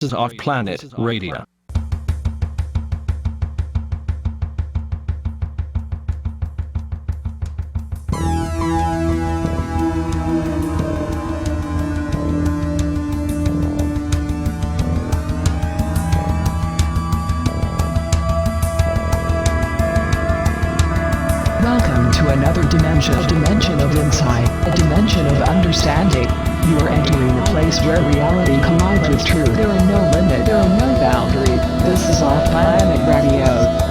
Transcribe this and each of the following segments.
is OffPlanet Radio. Welcome to another dimension, a dimension of insight, a dimension of understanding. You are entering the place where reality collides with truth. There are no limits, there are no boundaries. This is OffPlanet Radio.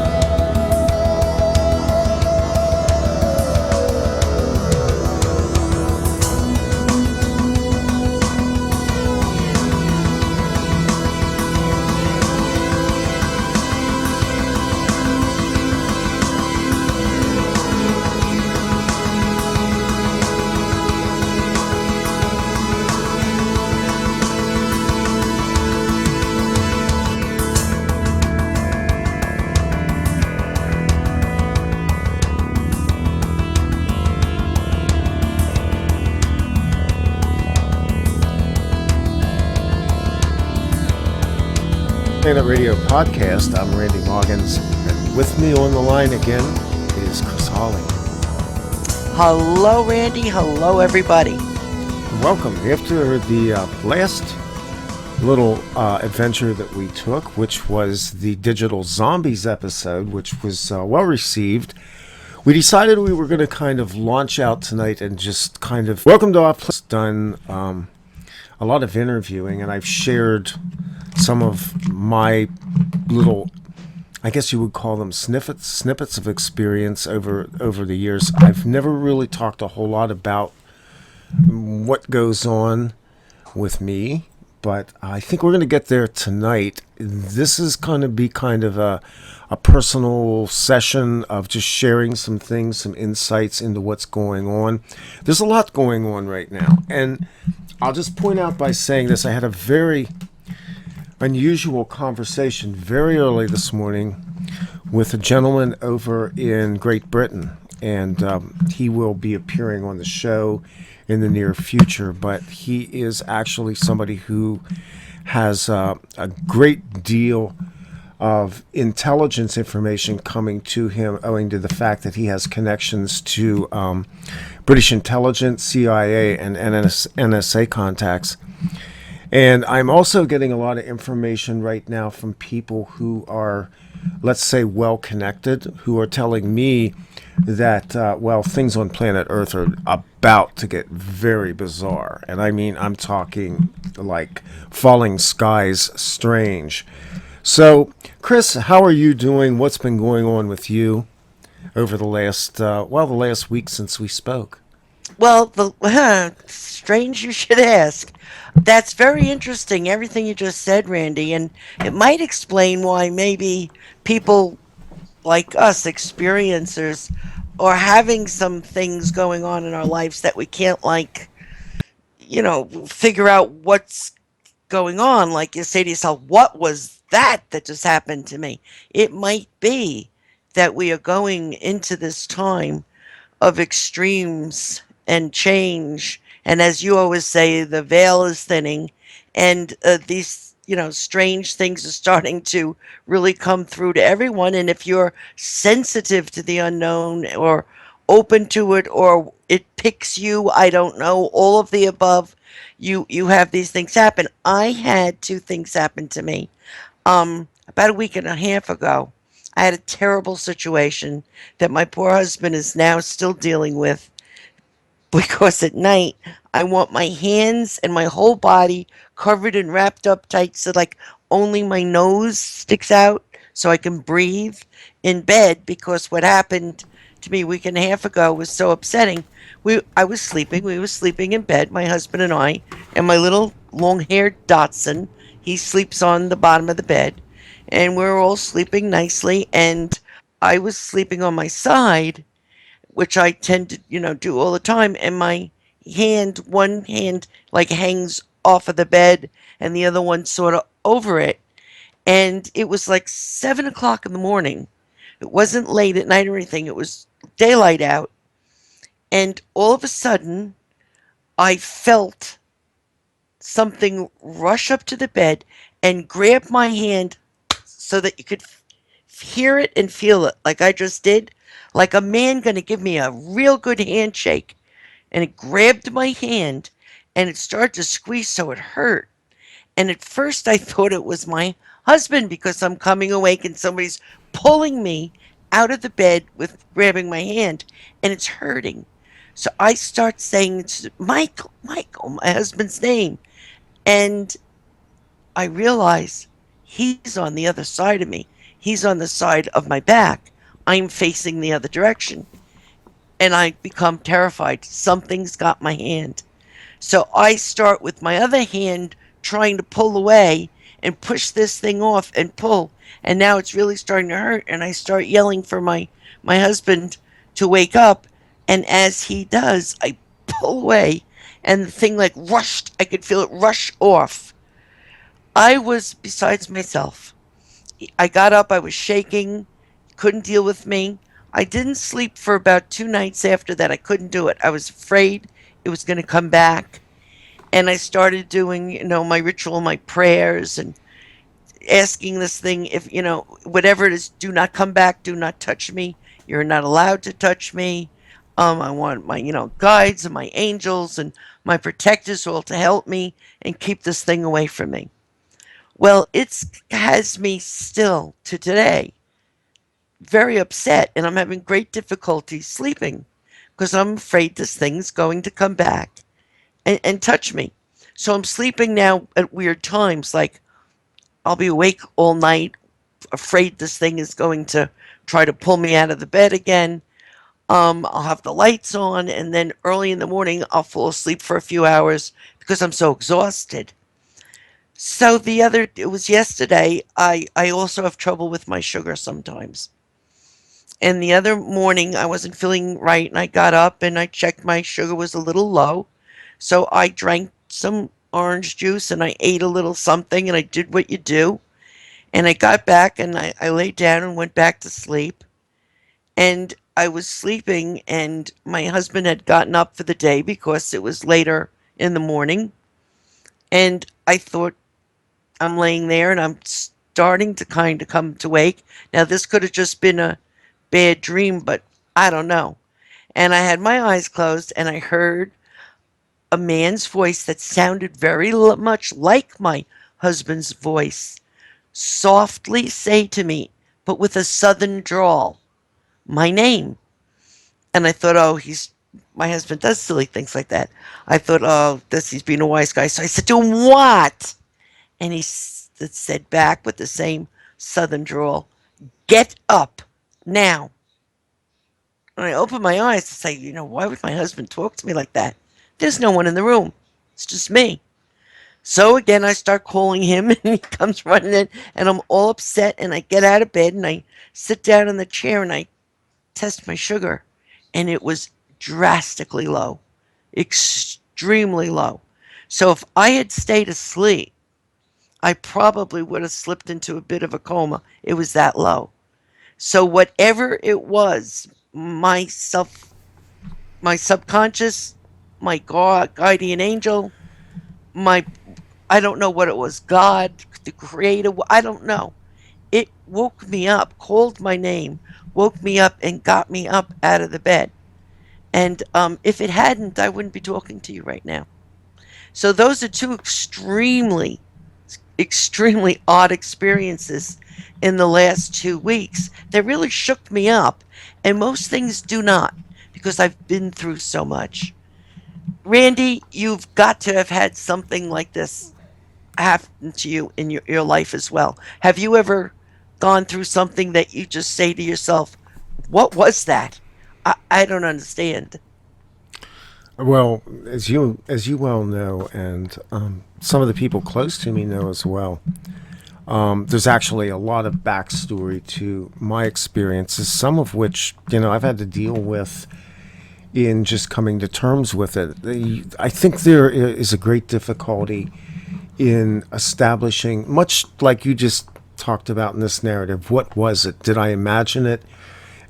Planet Radio Podcast. I'm Randy Moggins, and with me on the line again is Chris Hawley. Hello, Randy. Hello, everybody. Welcome. After the last little adventure that we took, which was the Digital Zombies episode, which was well received, we decided we were going to kind of launch out tonight and just kind of welcome to our place. Done a lot of interviewing, and I've shared some of my little, I guess you would call them snippets of experience over the years. I've never really talked a whole lot about what goes on with me, but I think we're going to get there tonight. This is going to be kind of a personal session of just sharing some things, some insights into what's going on. There's a lot going on right now, and I'll just point out by saying this. I had a very unusual conversation very early this morning with a gentleman over in Great Britain, and he will be appearing on the show in the near future, but he is actually somebody who has a great deal of intelligence information coming to him owing to the fact that he has connections to British intelligence, CIA, and NSA contacts. And I'm also getting a lot of information right now from people who are, let's say, well-connected, who are telling me that, things on planet Earth are about to get very bizarre. And I mean, I'm talking like falling skies strange. So, Chris, how are you doing? What's been going on with you over the last week since we spoke? Well, strange you should ask. That's very interesting, everything you just said, Randy, and it might explain why maybe people like us, experiencers, are having some things going on in our lives that we can't, figure out what's going on. Like you say to yourself, what was that just happened to me? It might be that we are going into this time of extremes and change. And as you always say, the veil is thinning, and these, strange things are starting to really come through to everyone. And if you're sensitive to the unknown or open to it, or it picks you, I don't know, all of the above, you have these things happen. I had two things happen to me. About a week and a half ago, I had a terrible situation that my poor husband is now still dealing with, because at night I want my hands and my whole body covered and wrapped up tight so like only my nose sticks out so I can breathe in bed, because what happened to me a week and a half ago was so upsetting. We were sleeping in bed, my husband and my little long-haired Dotson. He sleeps on the bottom of the bed, and we're all sleeping nicely, and I was sleeping on my side, which I tend to, do all the time, and one hand like hangs off of the bed, and the other one sort of over it. And it was like 7 o'clock in the morning. It wasn't late at night or anything. It was daylight out. And all of a sudden, I felt something rush up to the bed and grabbed my hand so that you could hear it and feel it like I just did, like a man going to give me a real good handshake. And it grabbed my hand and it started to squeeze so it hurt. And at first I thought it was my husband because I'm coming awake and somebody's pulling me out of the bed with grabbing my hand and it's hurting. So I start saying it's Michael, Michael, my husband's name. And I realize he's on the other side of me. He's on the side of my back. I'm facing the other direction. And I become terrified. Something's got my hand. So I start with my other hand trying to pull away and push this thing off and pull. And now it's really starting to hurt. And I start yelling for my husband to wake up. And as he does, I pull away and the thing like rushed. I could feel it rush off. I was besides myself. I got up, I was shaking, couldn't deal with me. I didn't sleep for about 2 nights after that. I couldn't do it. I was afraid it was going to come back. And I started doing, my ritual, my prayers, and asking this thing if, whatever it is, do not come back, do not touch me. You're not allowed to touch me. I want my, guides and my angels and my protectors all to help me and keep this thing away from me. Well, it has me still to today very upset, and I'm having great difficulty sleeping because I'm afraid this thing's going to come back and touch me. So I'm sleeping now at weird times, like I'll be awake all night, afraid this thing is going to try to pull me out of the bed again. I'll have the lights on, and then early in the morning, I'll fall asleep for a few hours because I'm so exhausted. So it was yesterday, I also have trouble with my sugar sometimes. And the other morning, I wasn't feeling right, and I got up and I checked my sugar was a little low. So I drank some orange juice and I ate a little something, and I did what you do. And I got back and I laid down and went back to sleep. And I was sleeping, and my husband had gotten up for the day because it was later in the morning. And I thought, I'm laying there and I'm starting to kind of come to wake. Now, this could have just been a bad dream, but I don't know. And I had my eyes closed and I heard a man's voice that sounded very much like my husband's voice softly say to me, but with a southern drawl, my name. And I thought, oh, my husband does silly things like that. I thought, oh, he's being a wise guy. So I said to him, what? And he said back with the same southern drawl, get up now. And I opened my eyes to say, why would my husband talk to me like that? There's no one in the room. It's just me. So again, I start calling him and he comes running in and I'm all upset and I get out of bed and I sit down in the chair and I test my sugar and it was drastically low, extremely low. So if I had stayed asleep, I probably would have slipped into a bit of a coma. It was that low. So whatever it was, my subconscious, my guardian angel, my I don't know what it was, God, the creator, I don't know. It woke me up, called my name, woke me up and got me up out of the bed. And if it hadn't, I wouldn't be talking to you right now. So those are two extremely odd experiences in the last 2 weeks that really shook me up. And most things do not because I've been through so much. Randy, you've got to have had something like this happen to you in your life as well. Have you ever gone through something that you just say to yourself, what was that? I don't understand. Well, as you well know, and some of the people close to me know as well, there's actually a lot of backstory to my experiences, some of which I've had to deal with in just coming to terms with it. I think there is a great difficulty in establishing, much like you just talked about in this narrative, what was it? Did I imagine it?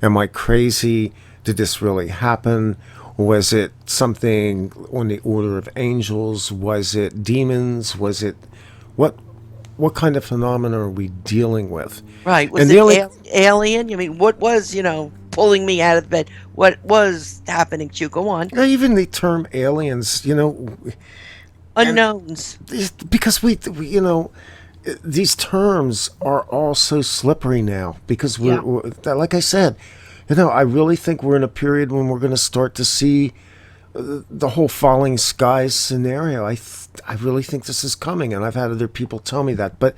Am I crazy? Did this really happen? Was it something on the order of angels? Was it demons? Was it what what kind of phenomena are we dealing with? Right. Was And it the only alien? I mean, what was, pulling me out of bed? What was happening to you? Go on. even the term aliens, and Unknowns. because these terms are all so slippery now because Yeah. like I said, I really think we're in a period when we're going to start to see the whole falling skies scenario. I really think this is coming, and I've had other people tell me that. But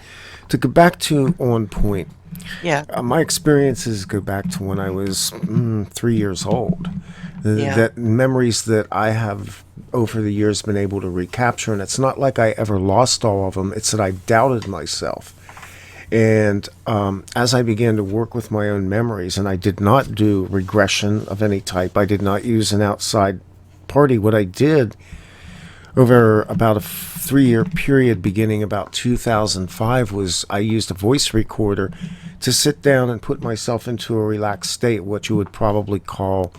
to go back to on point, Yeah. my experiences go back to when I was 3 years old. Yeah. That memories that I have over the years been able to recapture, and it's not like I ever lost all of them. It's that I doubted myself. And as I began to work with my own memories, and I did not do regression of any type, I did not use an outside party. What I did over about a 3-year period beginning about 2005 was I used a voice recorder to sit down and put myself into a relaxed state, what you would probably call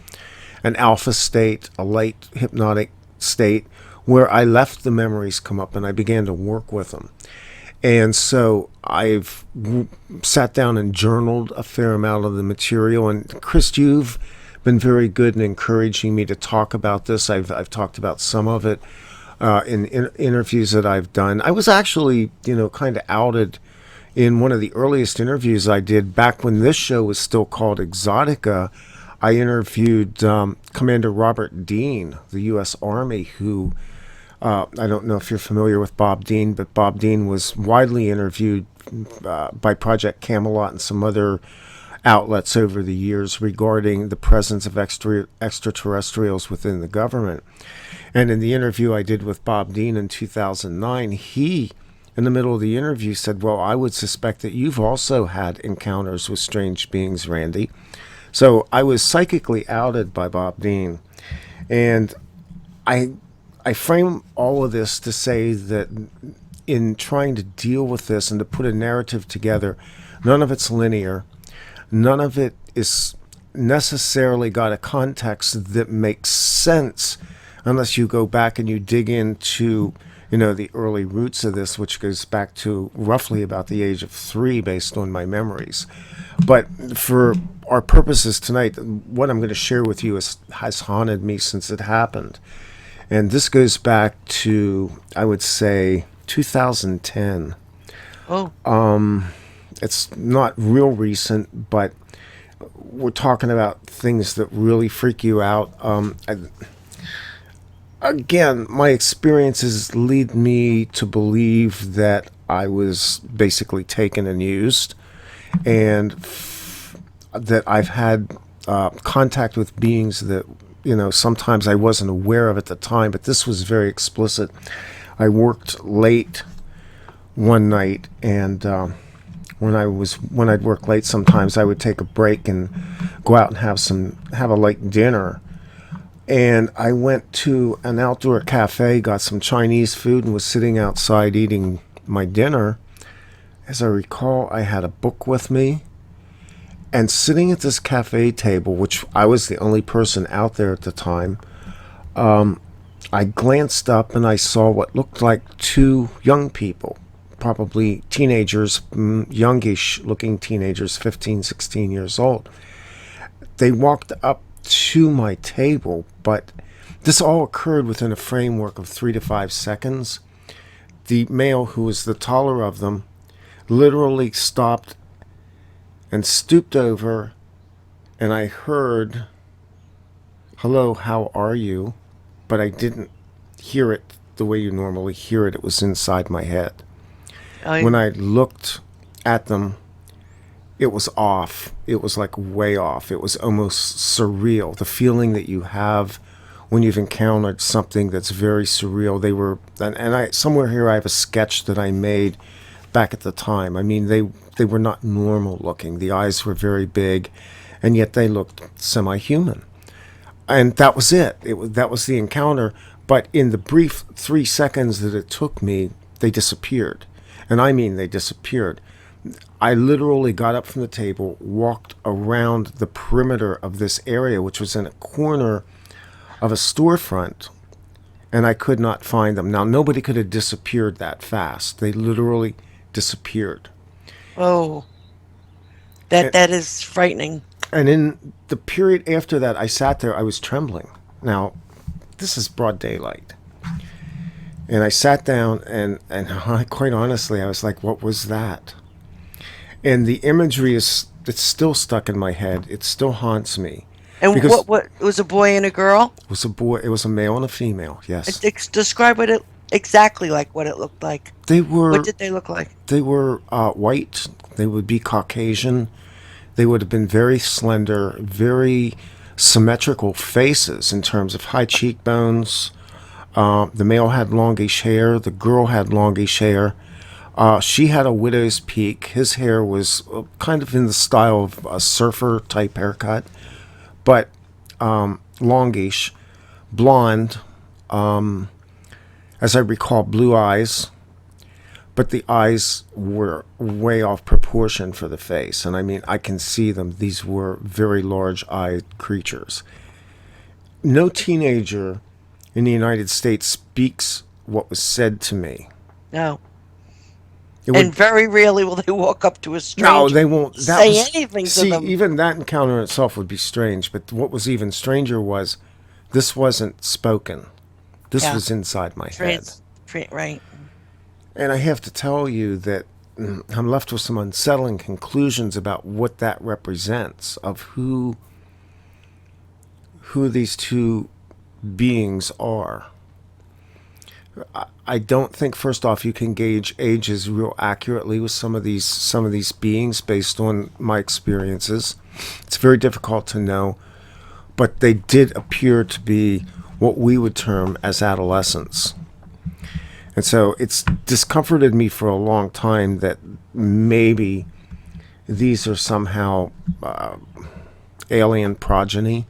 an alpha state, a light hypnotic state, where I left the memories come up and I began to work with them. And so I've sat down and journaled a fair amount of the material. And Chris, you've been very good in encouraging me to talk about this. I've talked about some of it in interviews that I've done. I was actually, kind of outed in one of the earliest interviews I did back when this show was still called Exotica. I interviewed Commander Robert Dean, the U.S. Army, who I don't know if you're familiar with Bob Dean, but Bob Dean was widely interviewed by Project Camelot and some other outlets over the years regarding the presence of extraterrestrials within the government. And in the interview I did with Bob Dean in 2009, he, in the middle of the interview, said, well, I would suspect that you've also had encounters with strange beings, Randy. So I was psychically outed by Bob Dean. And I frame all of this to say that in trying to deal with this and to put a narrative together, none of it's linear. None of it is necessarily got a context that makes sense unless you go back and you dig into, the early roots of this, which goes back to roughly about the age of 3 based on my memories. But for our purposes tonight, what I'm going to share with you has haunted me since it happened. And this goes back to, I would say, 2010. Oh. It's not real recent, but we're talking about things that really freak you out. Again, my experiences lead me to believe that I was basically taken and used, and that I've had contact with beings that, sometimes I wasn't aware of at the time, but this was very explicit. I worked late one night, and when I'd work late, sometimes I would take a break and go out and have a light dinner. And I went to an outdoor cafe, got some Chinese food, and was sitting outside eating my dinner. As I recall, I had a book with me. And sitting at this cafe table, which I was the only person out there at the time, I glanced up and I saw what looked like 2 young people, probably teenagers, youngish looking teenagers, 15, 16 years old. They walked up to my table, but this all occurred within a framework of 3 to 5 seconds. The male, who was the taller of them, literally stopped and stooped over, and I heard, "Hello, how are you?" But I didn't hear it the way you normally hear it. It was inside my head. When I looked at them, it was off. It was like way off. It was almost surreal. The feeling that you have when you've encountered something that's very surreal. They were, and I somewhere here I have a sketch that I made back at the time. I mean, they were not normal looking. The eyes were very big, and yet they looked semi-human. And that was it. That was the encounter. But in the brief 3 seconds that it took me, they disappeared. And I mean, they disappeared. I literally got up from the table, walked around the perimeter of this area, which was in a corner of a storefront, and I could not find them. Now, nobody could have disappeared that fast. They literally disappeared. Oh, And, that is frightening. and in the period after that, I sat there, I was trembling. Now, this is broad daylight. And I sat down and quite honestly, I was like, what was that? And the imagery it's still stuck in my head. It still haunts me. And Because what it was a boy and a girl? it was a boy, it was a male and a female, yes. Describe what it exactly like what it looked like. They What were did they look like? white. They would be Caucasian. They would have been very slender, very symmetrical faces in terms of high cheekbones. The male had longish hair. The girl had longish hair. She had a widow's peak. His hair was kind of in the style of a surfer type haircut, but longish, blonde. As I recall, blue eyes, but the eyes were way off proportion for the face. And I mean, I can see them. These were very large-eyed creatures. No teenager in the United States speaks what was said to me. No. It would, And very rarely will they walk up to a stranger. no, they won't. Say anything to see, them. even that encounter in itself would be strange. But what was even stranger was this wasn't spoken. This Yeah. was inside my head. Right. And I have to tell you that I'm left with some unsettling conclusions about what that represents of who these two beings are. I don't think, first off, you can gauge ages real accurately with some of these beings based on my experiences. It's very difficult to know, but they did appear to be what we would term as adolescents. And so it's discomforted me for a long time that maybe these are somehow alien progeny.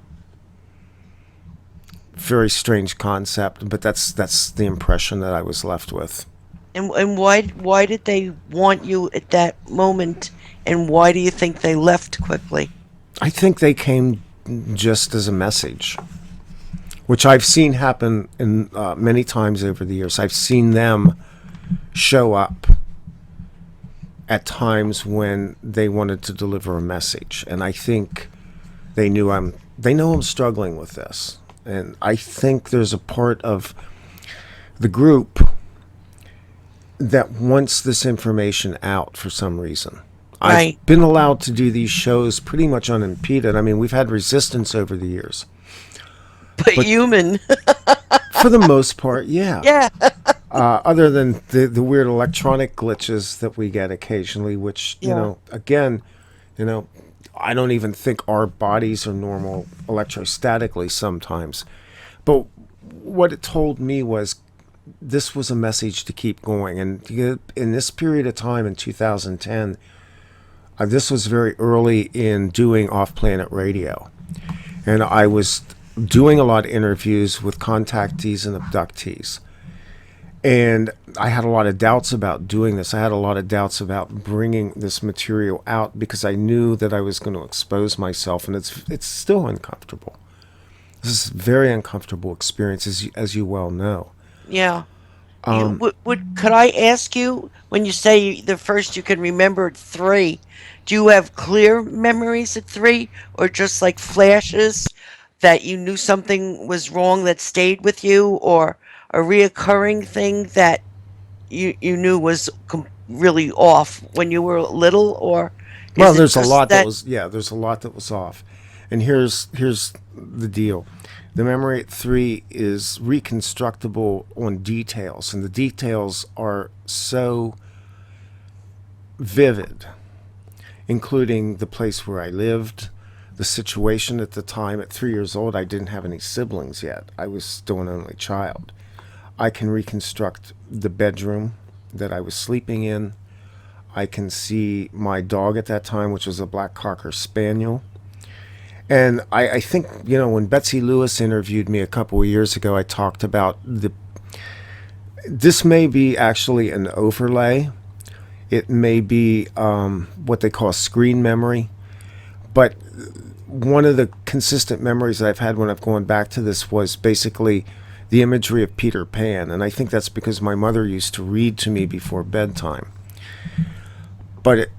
Very strange concept, but that's the impression that I was left with. And why did they want you at that moment? And why do you think they left quickly? I think they came just as a message, which I've seen happen in many times over the years. I've seen them show up at times when they wanted to deliver a message, and I think they know I'm struggling with this, and I think there's a part of the group that wants this information out for some reason. Right. I've been allowed to do these shows pretty much unimpeded. I mean, we've had resistance over the years. But human. For the most part, yeah. Yeah. Other than the weird electronic glitches that we get occasionally, which, Yeah. again, I don't even think our bodies are normal electrostatically sometimes. But what it told me was this was a message to keep going. And in this period of time in 2010, this was very early in doing OffPlanet radio. And I was doing a lot of interviews with contactees and abductees. And I had a lot of doubts about doing this. I had a lot of doubts about bringing this material out because I knew that I was going to expose myself, and it's still uncomfortable. This is a very uncomfortable experience, as you well know. Yeah. Could I ask you, when you say the first you can remember at 3, do you have clear memories at 3, or just like flashes that you knew something was wrong that stayed with you, or a reoccurring thing that you knew was really off when you were little, or Well, there's a lot there's a lot that was off. And here's the deal. The memory at 3 is reconstructible on details, and the details are so vivid, including the place where I lived, the situation at the time. At 3 years old, I didn't have any siblings yet. I was still an only child. I can reconstruct the bedroom that I was sleeping in. I can see my dog at that time, which was a black Cocker Spaniel. And I think, when Betsy Lewis interviewed me a couple of years ago, I talked about this may be actually an overlay. It may be what they call screen memory. But one of the consistent memories that I've had when I've gone back to this was basically the imagery of Peter Pan. And I think that's because my mother used to read to me before bedtime. but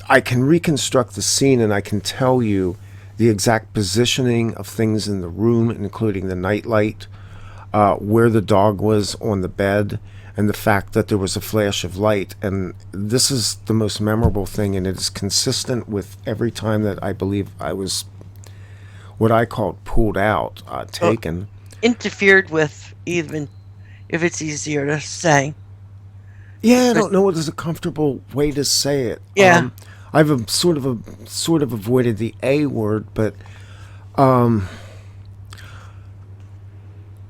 I can reconstruct the scene and I can tell you the exact positioning of things in the room, including the nightlight, where the dog was on the bed, and the fact that there was a flash of light. And this is the most memorable thing, and it is consistent with every time that I believe I was what I called pulled out, Or taken. interfered with, even if it's easier to say. Yeah, I 'Cause- don't know what is a comfortable way to say it. yeah. I've sort of avoided the A word, but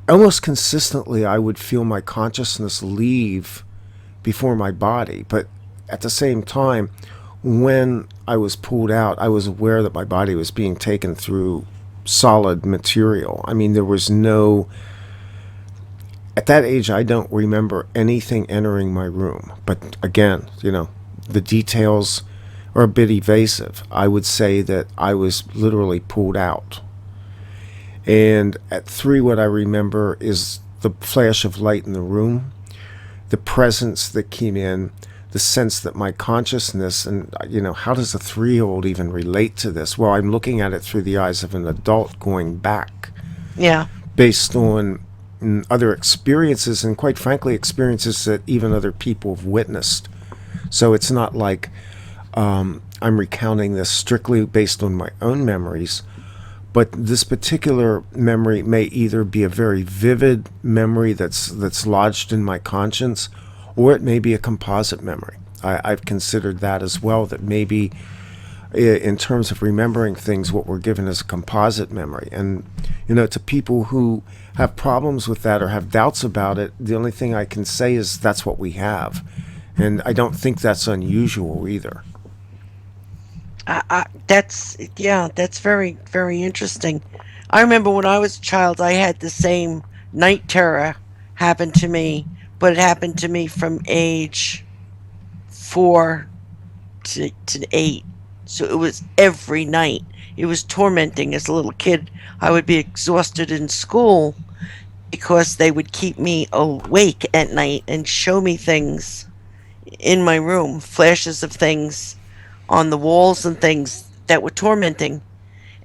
almost consistently I would feel my consciousness leave before my body. But at the same time, when I was pulled out, I was aware that my body was being taken through solid material. I mean, there was no. At that age, I don't remember anything entering my room. But again, the details are a bit evasive. I would say that I was literally pulled out. And at 3, what I remember is the flash of light in the room, the presence that came in, the sense that my consciousness, and how does a 3-year-old even relate to this? Well, I'm looking at it through the eyes of an adult going back Yeah. based on other experiences, and quite frankly, experiences that even other people have witnessed. So it's not like I'm recounting this strictly based on my own memories, but this particular memory may either be a very vivid memory that's lodged in my conscience, or it may be a composite memory. I've considered that as well, that maybe in terms of remembering things, what we're given is a composite memory. And, to people who have problems with that or have doubts about it, the only thing I can say is that's what we have. And I don't think that's unusual either. That's very, very interesting. I remember when I was a child, I had the same night terror happen to me, but it happened to me from age 4 to 8. So it was every night. It was tormenting as a little kid. I would be exhausted in school because they would keep me awake at night and show me things in my room, flashes of things on the walls and things that were tormenting.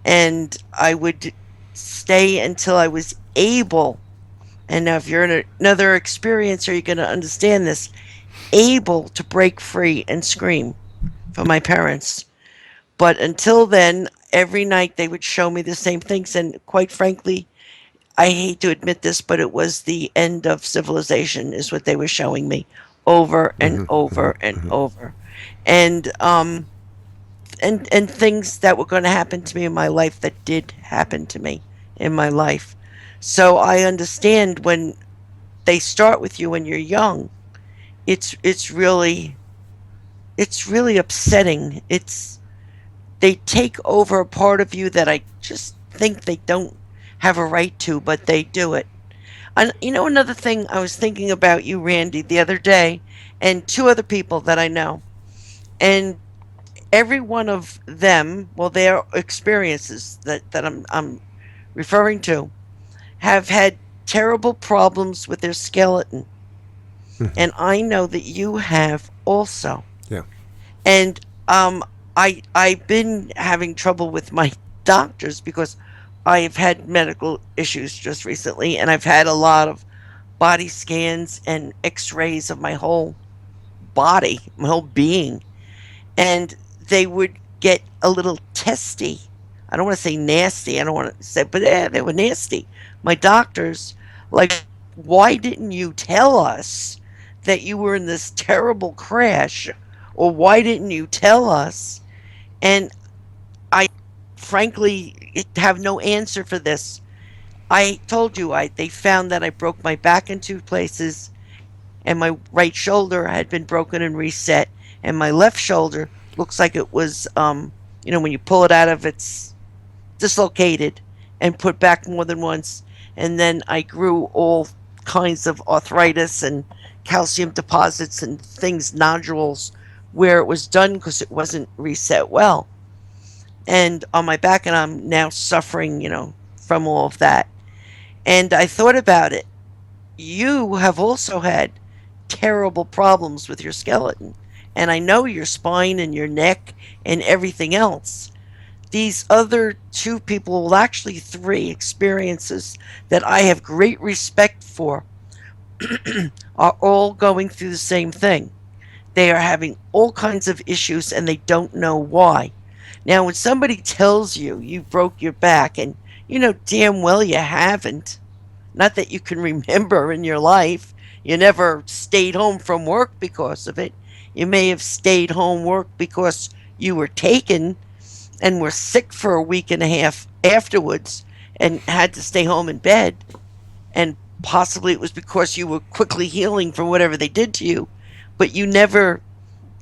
And I would stay until I was able, and now if you're in another experiencer, you're going to understand this, able to break free and scream from my parents. But until then, every night they would show me the same things. And quite frankly, I hate to admit this, but it was the end of civilization, is what they were showing me over and over and over. And and things that were going to happen to me in my life that did happen to me in my life. So I understand when they start with you when you're young, it's really upsetting. They take over a part of you that I just think they don't have a right to, but they do it. And another thing, I was thinking about you, Randy, the other day, and 2 other people that I know, and every one of them, well, their experiences that I'm referring to, have had terrible problems with their skeleton, and I know that you have also. Yeah. And I've been having trouble with my doctors because I've had medical issues just recently, and I've had a lot of body scans and X-rays of my whole body, my whole being, and they would get a little testy. I don't want to say nasty. I don't want to say, but they were nasty. My doctors, like, why didn't you tell us that you were in this terrible crash, or why didn't you tell us? And I, frankly, have no answer for this. I told you they found that I broke my back in 2 places, and my right shoulder had been broken and reset, and my left shoulder looks like it was, when you pull it out of its dislocated and put back more than once. And then I grew all kinds of arthritis and calcium deposits and things, nodules, where it was done because it wasn't reset well. And on my back, and I'm now suffering, from all of that. And I thought about it. You have also had terrible problems with your skeleton. and I know your spine and your neck and everything else. These other two people, well, actually three experiences that I have great respect for, are all going through the same thing. They are having all kinds of issues and they don't know why. Now, when somebody tells you you broke your back and you know damn well you haven't, not that you can remember in your life, you never stayed home from work because of it. You may have stayed home work because you were taken and were sick for a week and a half afterwards and had to stay home in bed. And possibly it was because you were quickly healing from whatever they did to you, but you never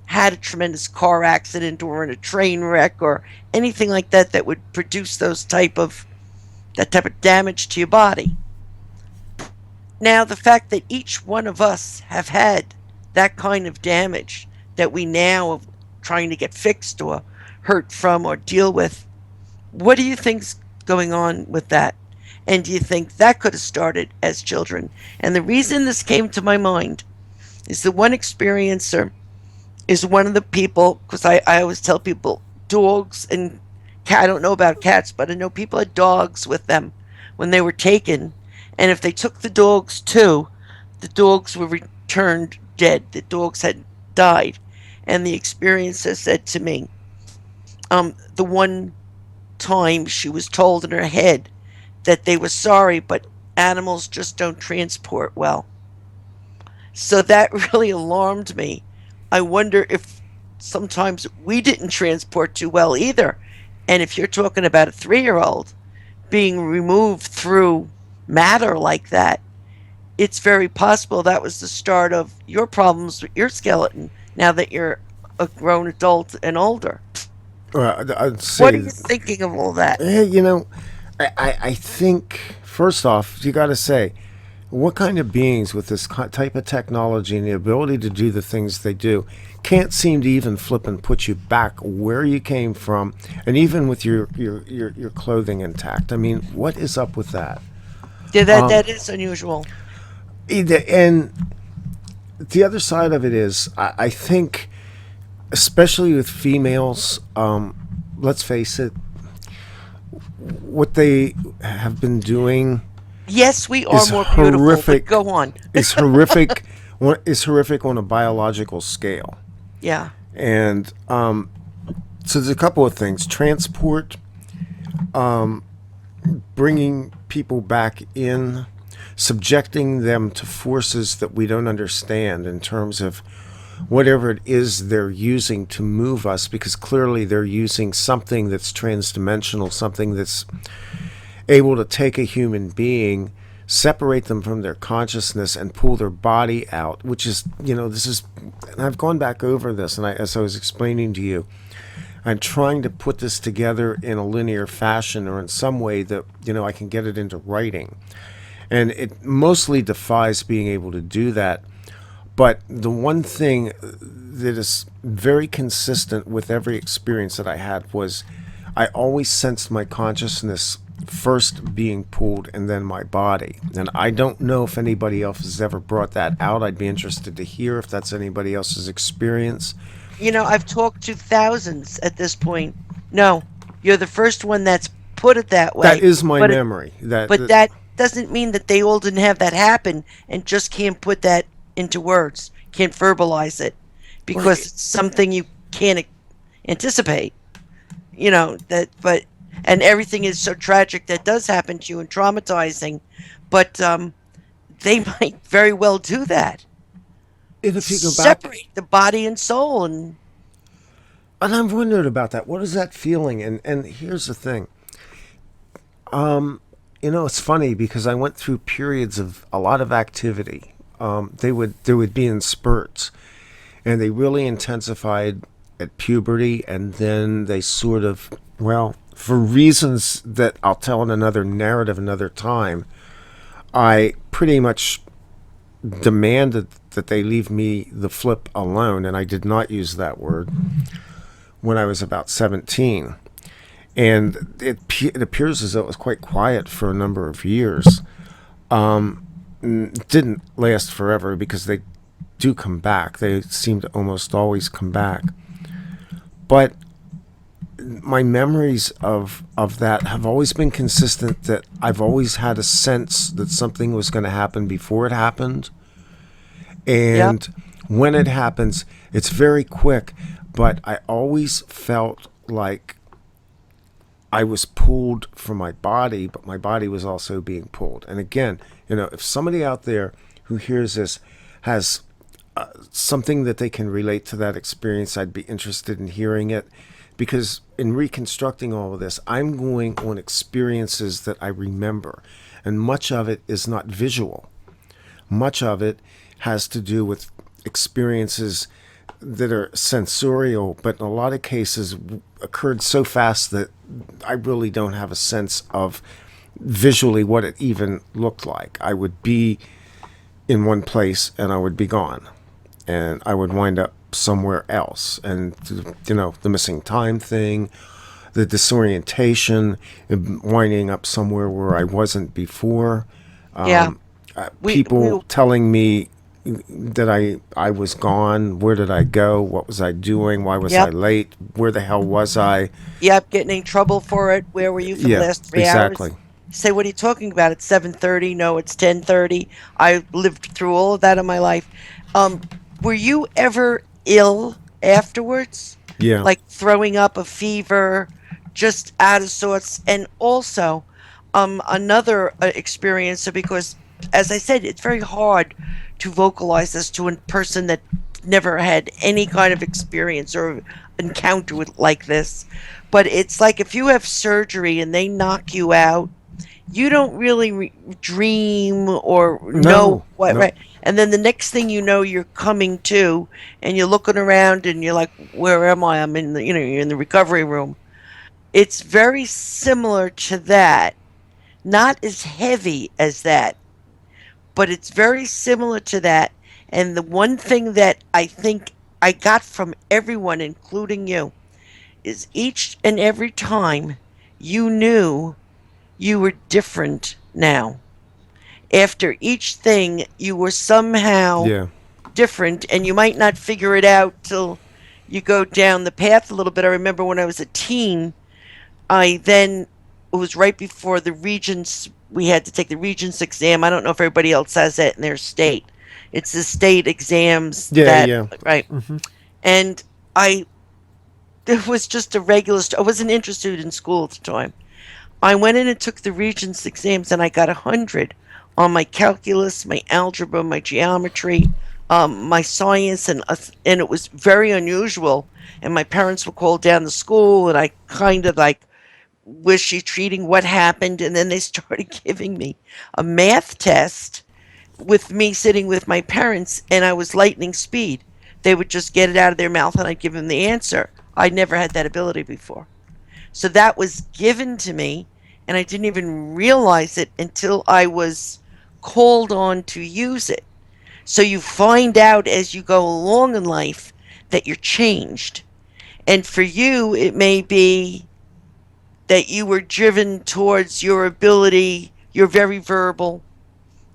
had a tremendous car accident or in a train wreck or anything like that that would produce that type of damage to your body. Now, the fact that each one of us have had that kind of damage that we now are trying to get fixed or hurt from or deal with, what do you think's going on with that? And do you think that could have started as children? And the reason this came to my mind is the one experiencer is one of the people, because I always tell people dogs and cat, I don't know about cats, but I know people had dogs with them when they were taken. And if they took the dogs too, the dogs were returned dead. The dogs had died. And the experiencer said to me, the one time she was told in her head that they were sorry, but animals just don't transport well. So that really alarmed me. I wonder if sometimes we didn't transport too well either. And if you're talking about a 3-year-old being removed through matter like that, it's very possible that was the start of your problems with your skeleton now that you're a grown adult and older. I'd What say, are you thinking of all that? I think, first off, you got to say, what kind of beings with this type of technology and the ability to do the things they do can't seem to even flip and put you back where you came from, and even with your clothing intact? I mean, what is up with that? Yeah, that is unusual. And the other side of it is, I think, especially with females, let's face it, what they have been doing Yes, we are is more beautiful. horrific. But go on. Is horrific. Is horrific on a biological scale. Yeah. And so there's a couple of things: transport, bringing people back in, subjecting them to forces that we don't understand in terms of whatever it is they're using to move us, because clearly they're using something that's transdimensional, something that's able to take a human being, separate them from their consciousness, and pull their body out, which is, this is, and I've gone back over this, and as I was explaining to you, I'm trying to put this together in a linear fashion or in some way that, I can get it into writing. And it mostly defies being able to do that. But the one thing that is very consistent with every experience that I had was I always sensed my consciousness first being pulled and then my body. And I don't know if anybody else has ever brought that out. I'd be interested to hear if that's anybody else's experience. I've talked to thousands at this point. No, you're the first one that's put it that way. That is my but memory. But that doesn't mean that they all didn't have that happen and just can't put that into words, can't verbalize it, because it's something you can't anticipate. And everything is so tragic that does happen to you and traumatizing, but they might very well do that. And if you go back, Separate the body and soul, and I've wondered about that. What is that feeling? And here's the thing. It's funny because I went through periods of a lot of activity. They would be in spurts, and they really intensified at puberty, and then they sort of, for reasons that I'll tell in another narrative another time, I pretty much demanded that they leave me the flip alone, and I did not use that word when I was about 17. And it appears as though it was quite quiet for a number of years. It didn't last forever because they do come back. They seem to almost always come back. But my memories of that have always been consistent, that I've always had a sense that something was going to happen before it happened. Yep. And when it happens, it's very quick, but I always felt like I was pulled from my body, but my body was also being pulled. And again, if somebody out there who hears this has something that they can relate to that experience, I'd be interested in hearing it. Because in reconstructing all of this, I'm going on experiences that I remember. And much of it is not visual. Much of it has to do with experiences that are sensorial, but in a lot of cases occurred so fast that I really don't have a sense of visually what it even looked like. I would be in one place and I would be gone, and I would wind up somewhere else. And the missing time thing, the disorientation, winding up somewhere where I wasn't before. Yeah. People telling me that I was gone. Where did I go? What was I doing? Why was I late? Where the hell was I? Yep, getting in trouble for it. Where were you for the last 3 exactly. hours? Say, what are you talking about? It's 7:30. No, it's 10:30. I lived through all of that in my life. Were you ever ill afterwards? Yeah. Like throwing up, a fever, just out of sorts? And also, another experience, because, as I said, it's very hard to vocalize this to a person that never had any kind of experience or encounter with like this. But it's like if you have surgery and they knock you out, you don't really dream or know what, no. right? And then the next thing you know, you're coming to, and you're looking around, and you're like, "Where am I?" I'm in the, you're in the recovery room. It's very similar to that, not as heavy as that, but it's very similar to that. And the one thing that I think I got from everyone, including you, is each and every time you knew you were different now. After each thing, you were somehow Yeah. different, and you might not figure it out till you go down the path a little bit. I remember when I was a teen, it was right before the Regents, we had to take the Regents exam. I don't know if everybody else has that in their state. It's the state exams Yeah. right. And it was just a regular, I wasn't interested in school at the time. I went in and took the Regents exams, and I got 100 on my calculus, my algebra, my geometry, my science, and it was very unusual. And my parents were called down to school, and I kind of like wishy treating what happened, and then they started giving me a math test with me sitting with my parents, and I was lightning speed. They would just get it out of their mouth, and I'd give them the answer. I never had that ability before. So that was given to me, and I didn't even realize it until I was called on to use it. So you find out as you go along in life that you're changed. And for you, it may be that you were driven towards your ability, you're very verbal,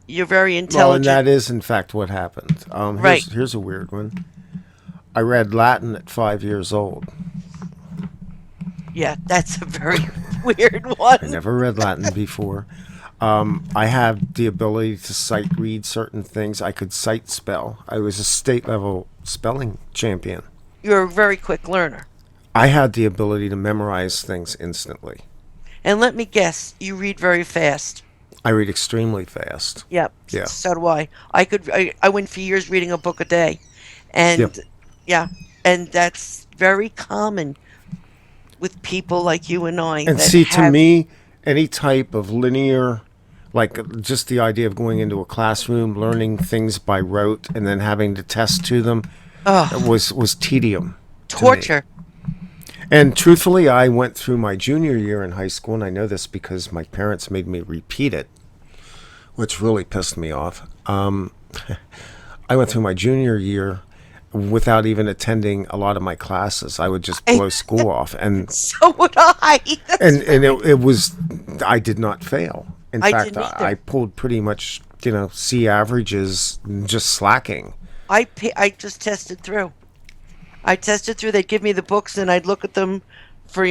you're very Well, and intelligent. that is, in fact, what happened. Right. Here's a weird one. I read Latin at 5 years old. Yeah, that's a very weird one. I never read Latin before. I have the ability to sight read certain things. I could sight spell. I was a state level spelling champion. You're a very quick learner. I had the ability to memorize things instantly. And let me guess, you read very fast. I read extremely fast. Yep. Yeah. So do I. I went for years reading a book a day. And Yep. yeah, and that's very common with people like you and I. And that see, to have- me, any type of linear, like just the idea of going into a classroom, learning things by rote, and then having to test to them, was tedium. to me. torture. And truthfully, I went through my junior year in high school, and I know this because my parents made me repeat it, which really pissed me off. I went through my junior year without even attending a lot of my classes. I would just blow school off, and So would I. it was, I did not fail. In I fact, didn't either. I pulled pretty much C averages, just slacking. I just tested through. I tested through. They'd give me the books, and I'd look at them for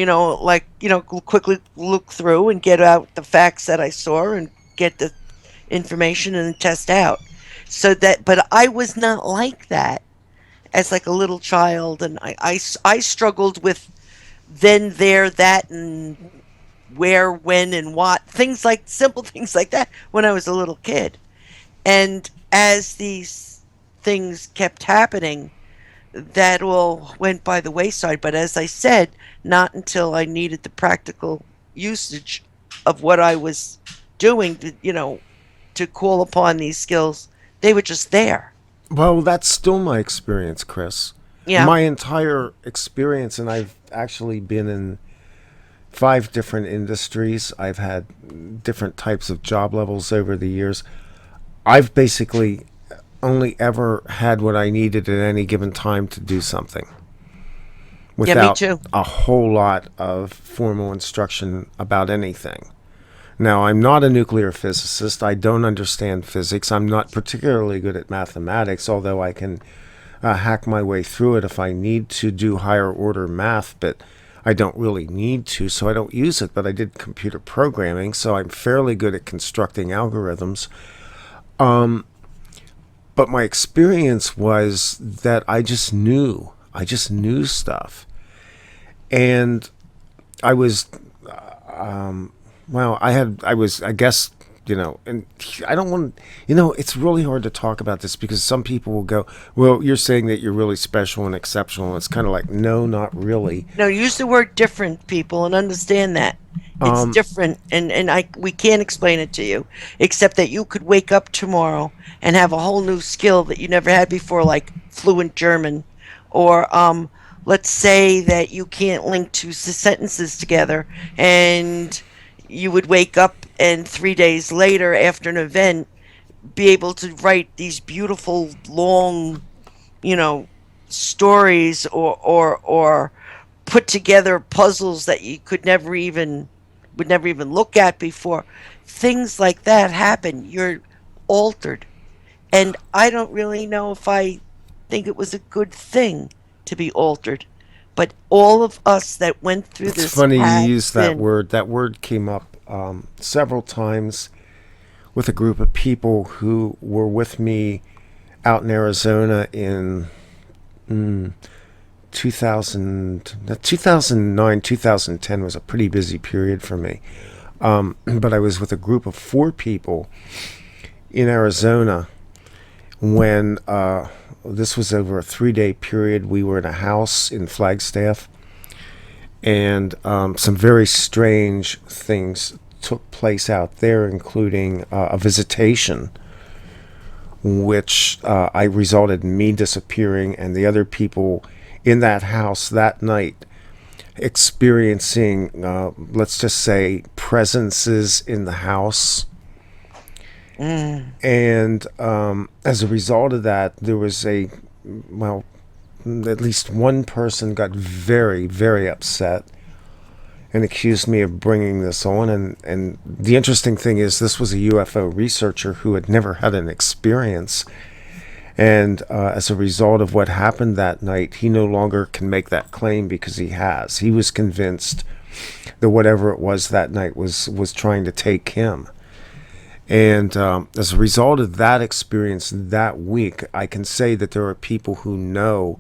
quickly look through and get out the facts that I saw and get the information and test out. But I was not like that as like a little child, and I struggled with then, there, that, and where, when, and what things like simple things like that when I was a little kid. And as these things kept happening, that all went by the wayside. But as I said, not until I needed the practical usage of what I was doing to call upon these skills, they were just there. Well, that's still my experience, Chris. Yeah. My entire experience, and I've actually been in 5 different industries. I've had different types of job levels over the years. I've basically only ever had what I needed at any given time to do something Yeah, me without too. a whole lot of formal instruction about anything. Now, I'm not a nuclear physicist. I don't understand physics. I'm not particularly good at mathematics, although I can hack my way through it if I need to do higher order math, but I don't really need to, so I don't use it. But I did computer programming, so I'm fairly good at constructing algorithms. But my experience was that I just knew. I just knew stuff. And I was, I guess, and I don't want, it's really hard to talk about this because some people will go, well, you're saying that you're really special and exceptional. And it's kind of like, no, not really. No, use the word different, people, and understand that. It's different, and we can't explain it to you, except that you could wake up tomorrow and have a whole new skill that you never had before, like fluent German, or let's say that you can't link two sentences together, and you would wake up and 3 days later, after an event, be able to write these beautiful, long, stories, or put together puzzles that you would never even look at before. Things like that happen. You're altered. And I don't really know if I think it was a good thing to be altered. But all of us that went through It's this funny you had use that been. word. That word came up several times with a group of people who were with me out in Arizona in 2009, 2010 was a pretty busy period for me. But I was with a group of 4 people in Arizona when this was over a 3-day period. We were in a house in Flagstaff, and some very strange things took place out there, including a visitation, which I resulted in me disappearing and the other people in that house that night experiencing, let's just say, presences in the house. And as a result of that, there was at least one person got very, very upset and accused me of bringing this on. And the interesting thing is, this was a UFO researcher who had never had an experience. And as a result of what happened that night, he no longer can make that claim because he has. He was convinced that whatever it was that night was trying to take him. And as a result of that experience that week, I can say that there are people who know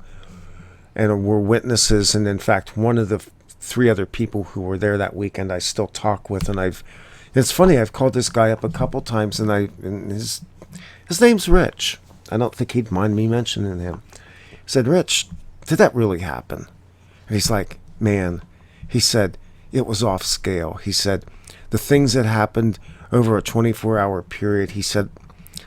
and were witnesses. And in fact, one of the 3 other people who were there that weekend I still talk with. And it's funny, I've called this guy up a couple times, and his name's Rich. I don't think he'd mind me mentioning him. I said, Rich, did that really happen? And he's like, man, he said, it was off scale. He said, the things that happened over a 24-hour period, he said,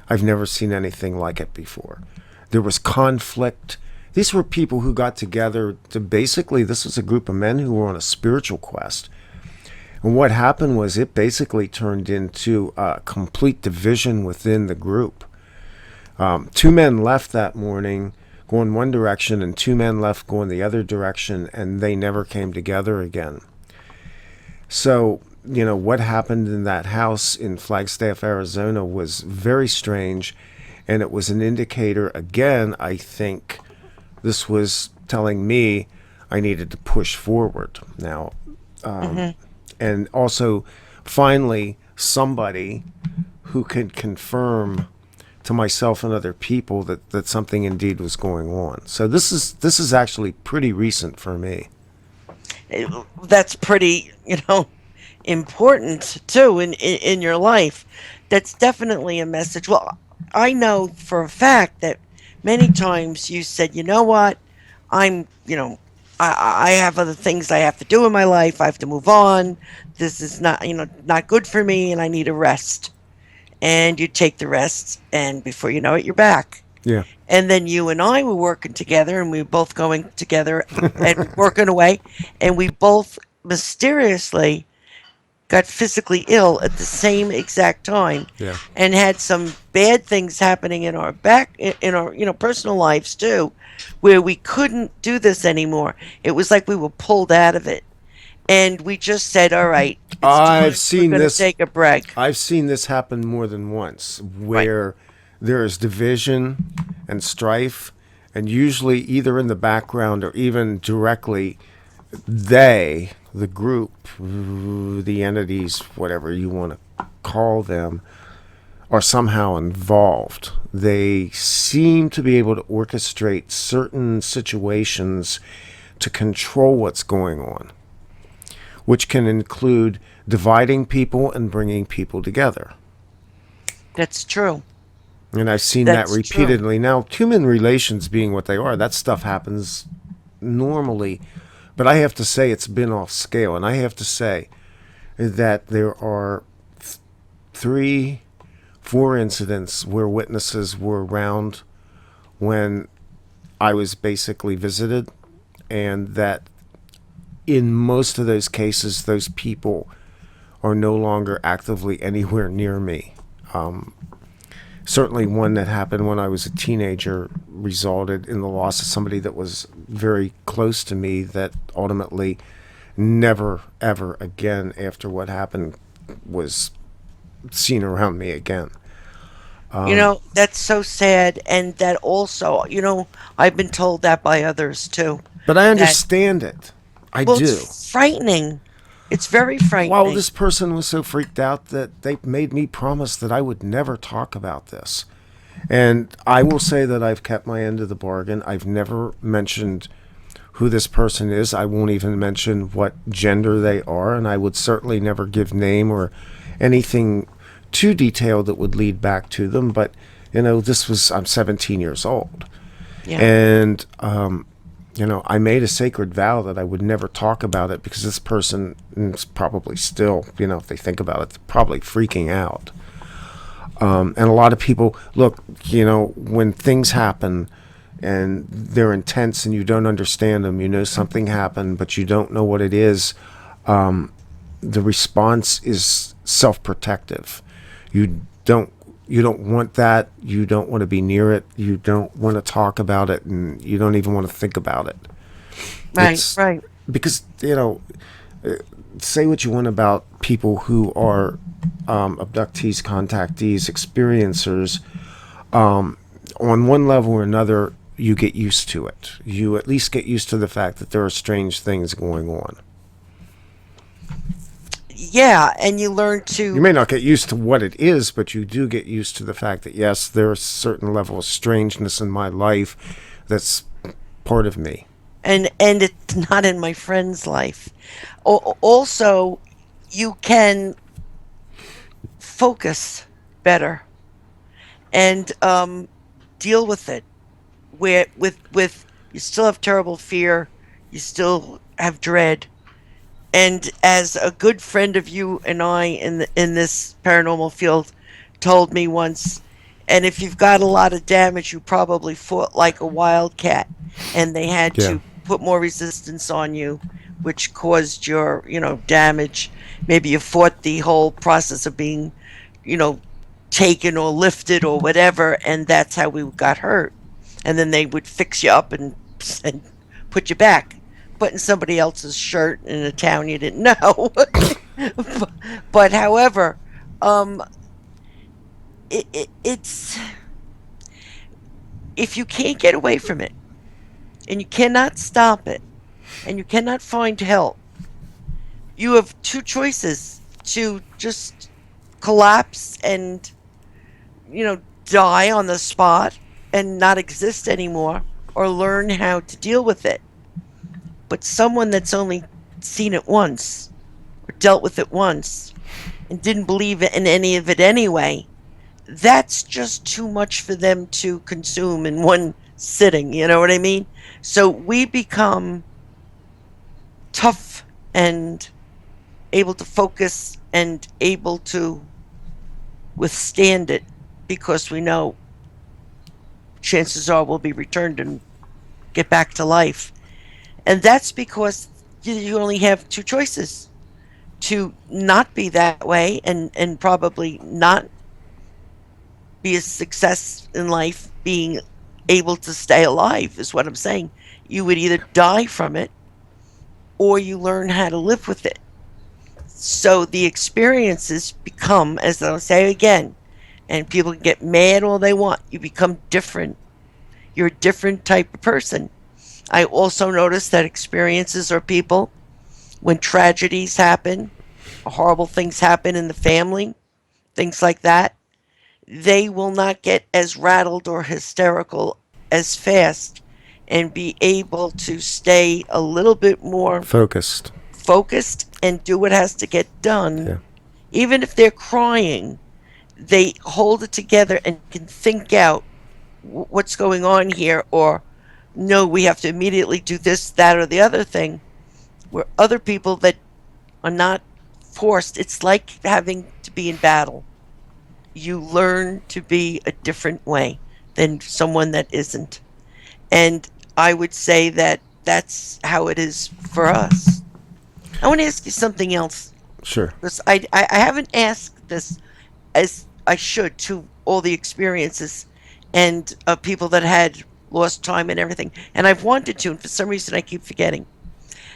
I've never seen anything like it before. There was conflict. These were people who got together to basically, this was a group of men who were on a spiritual quest. And what happened was it basically turned into a complete division within the group. 2 men left that morning going one direction, and 2 men left going the other direction, and they never came together again. So, what happened in that house in Flagstaff, Arizona was very strange. And it was an indicator, again, I think this was telling me I needed to push forward. Now, and also, finally, somebody who could confirm to myself and other people that something indeed was going on. So this is actually pretty recent for me. That's pretty, important too in your life. That's definitely a message. Well, I know for a fact that many times you said, you know what, I'm, I have other things I have to do in my life. I have to move on. This is not, not good for me, and I need a rest. And you take the rest, and before you know it, you're back. Yeah. And then you and I were working together, and we were both going together and working away, and we both mysteriously got physically ill at the same exact time, Yeah. and had some bad things happening in our in our personal lives too, where we couldn't do this anymore. It was like we were pulled out of it, and we just said, "All right, it's time. I've seen We're going this. to take a break." I've seen this happen more than once, Right. where there is division and strife, and usually either in the background or even directly, the group, the entities, whatever you want to call them, are somehow involved. They seem to be able to orchestrate certain situations to control what's going on, which can include dividing people and bringing people together. That's true. And I've seen That's that true. repeatedly. Now, human relations being what they are, that stuff happens normally. But I have to say it's been off scale. And I have to say that there are 3, 4 incidents where witnesses were around when I was basically visited. And that in most of those cases, those people are no longer actively anywhere near me. Certainly one that happened when I was a teenager resulted in the loss of somebody that was very close to me that ultimately never, ever again after what happened was seen around me again. That's so sad, and that also, I've been told that by others too. But I That understand it. I Well, do. it's frightening. It's very Well, frightening. this person was so freaked out that they made me promise that I would never talk about this. And I will say that I've kept my end of the bargain. I've never mentioned who this person is. I won't even mention what gender they are. And I would certainly never give name or anything too detailed that would lead back to them. But, I'm 17 years old. Yeah. And, I made a sacred vow that I would never talk about it because this person is probably still, if they think about it, probably freaking out. And a lot of people, look, when things happen and they're intense and you don't understand them, something happened, but you don't know what it is, the response is self-protective. You don't want that. You don't want to be near it. You don't want to talk about it, and you don't even want to think about it. Right, right. Because, say what you want about people who are abductees, contactees, experiencers. On one level or another, you get used to it. You at least get used to the fact that there are strange things going on. Yeah, and you learn to. You may not get used to what it is, but you do get used to the fact that, yes, there's a certain level of strangeness in my life that's part of me. And it's not in my friend's life. Also, you can focus better and deal with it. Where with you still have terrible fear, you still have dread. And as a good friend of you and I in this paranormal field told me once, and if you've got a lot of damage, you probably fought like a wildcat, and they had Yeah. to put more resistance on you, which caused your damage. Maybe you fought the whole process of being, taken or lifted or whatever, and that's how we got hurt. And then they would fix you up and put you back, putting somebody else's shirt in a town you didn't know. But however, it's if you can't get away from it and you cannot stop it and you cannot find help, you have two choices: to just collapse and, die on the spot and not exist anymore, or learn how to deal with it. But someone that's only seen it once or dealt with it once and didn't believe in any of it anyway, that's just too much for them to consume in one sitting. You know what I mean? So we become tough and able to focus and able to withstand it because we know chances are we'll be returned and get back to life. And that's because you only have two choices: to not be that way and probably not be a success in life, being able to stay alive, is what I'm saying. You would either die from it or you learn how to live with it. So the experiences become, as I'll say again, and people can get mad all they want, you become different. You're a different type of person. I also notice that experiences are people, when tragedies happen, horrible things happen in the family, things like that, they will not get as rattled or hysterical as fast and be able to stay a little bit more Focused. focused and do what has to get done. Yeah. Even if they're crying, they hold it together and can think out what's going on here, or no, we have to immediately do this, that, or the other thing. Where other people that are not forced, it's like having to be in battle. You learn to be a different way than someone that isn't. And I would say that that's how it is for us. I want to ask you something else. Sure. Because I haven't asked this as I should to all the experiences and people that had lost time and everything. And I've wanted to, and for some reason I keep forgetting.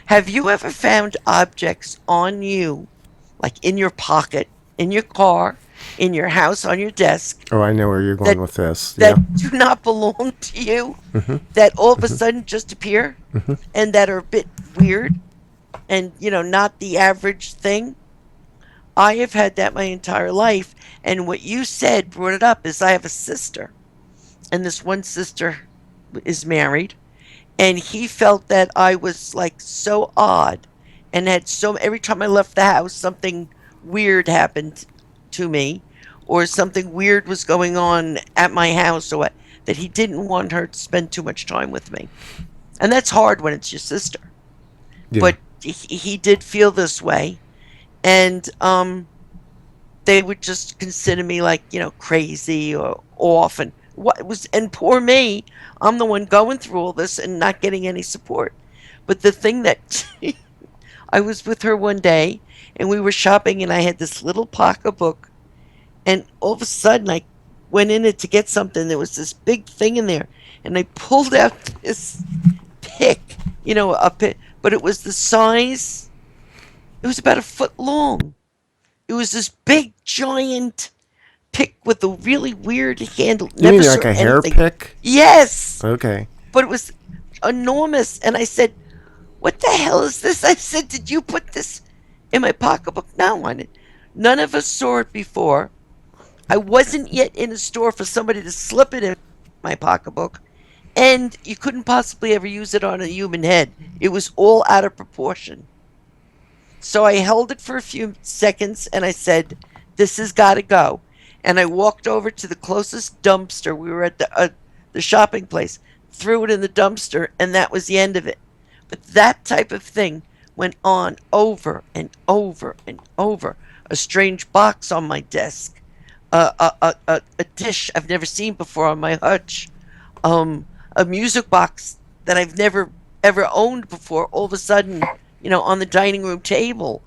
Have you ever found objects on you, like in your pocket, in your car, in your house, on your desk, Oh, I know where you're going with this. that Yeah. do not belong to you, that all of a sudden just appear, and that are a bit weird and, not the average thing? I have had that my entire life. And what you said brought it up is I have a sister, and this one sister is married, and he felt that I was like so odd and had so every time I left the house something weird happened to me, or something weird was going on at my house, or what, that he didn't want her to spend too much time with me. And that's hard when it's your sister. Yeah. But he did feel this way, and they would just consider me like, crazy or off, and what was, and poor me, I'm the one going through all this and not getting any support. But the thing that I was with her one day and we were shopping, and I had this little pocketbook, and all of a sudden I went in it to get something. There was this big thing in there, and I pulled out this pick, a pick, but it was the size, it was about a foot long. It was this big giant pick with a really weird handle. You mean like a hair pick? Yes. Okay. But it was enormous. And I said, "What the hell is this?" I said, "Did you put this in my pocketbook?" No, I didn't. None of us saw it before. I wasn't yet in a store for somebody to slip it in my pocketbook. And you couldn't possibly ever use it on a human head. It was all out of proportion. So I held it for a few seconds and I said, "This has got to go." And I walked over to the closest dumpster. We were at the shopping place, threw it in the dumpster, and that was the end of it. But that type of thing went on over and over and over. A strange box on my desk, a dish I've never seen before on my hutch, a music box that I've never ever owned before, all of a sudden, on the dining room table,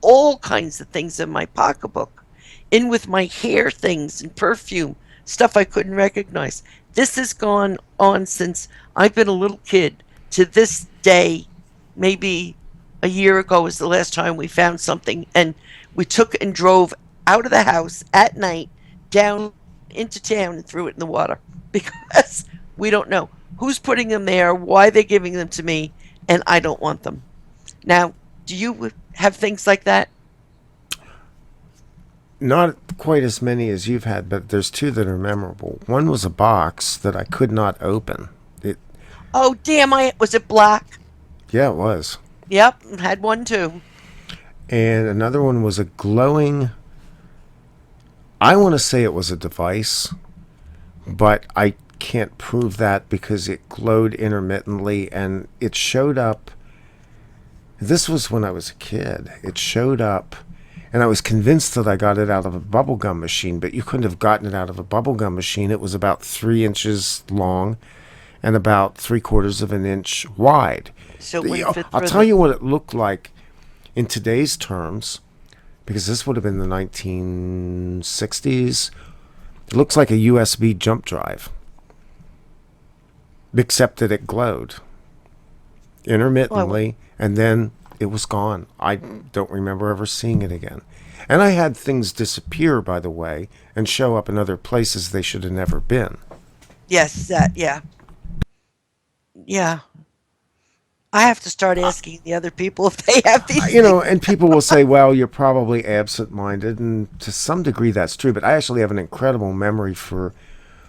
all kinds of things in my pocketbook, in with my hair things and perfume, stuff I couldn't recognize. This has gone on since I've been a little kid to this day. Maybe a year ago was the last time we found something, and we took and drove out of the house at night down into town and threw it in the water. because we don't know who's putting them there, why they're giving them to me, and I don't want them. Now, do you have things like that? Not quite as many as you've had, but there's two that are memorable. One was a box that I could not open. It, Oh, damn, was it black? yeah, it was. Yep, had one too. And another one was a glowing. I want to say it was a device, but I can't prove that because it glowed intermittently and it showed up. This was when I was a kid. It showed up, and I was convinced that I got it out of a bubblegum machine, but you couldn't have gotten it out of a bubblegum machine. It was about 3 inches long and about 3/4 of an inch wide. So it wouldn't fit I'll through tell you what it looked like in today's terms, because this would have been the 1960s. It looks like a USB jump drive, except that it glowed intermittently, and then it was gone. I don't remember ever seeing it again. And I had things disappear, by the way, and show up in other places they should have never been. Yes, yeah. Yeah. I have to start asking the other people if they have these You know, things. and people will say, well, you're probably absent-minded, and to some degree that's true, but I actually have an incredible memory for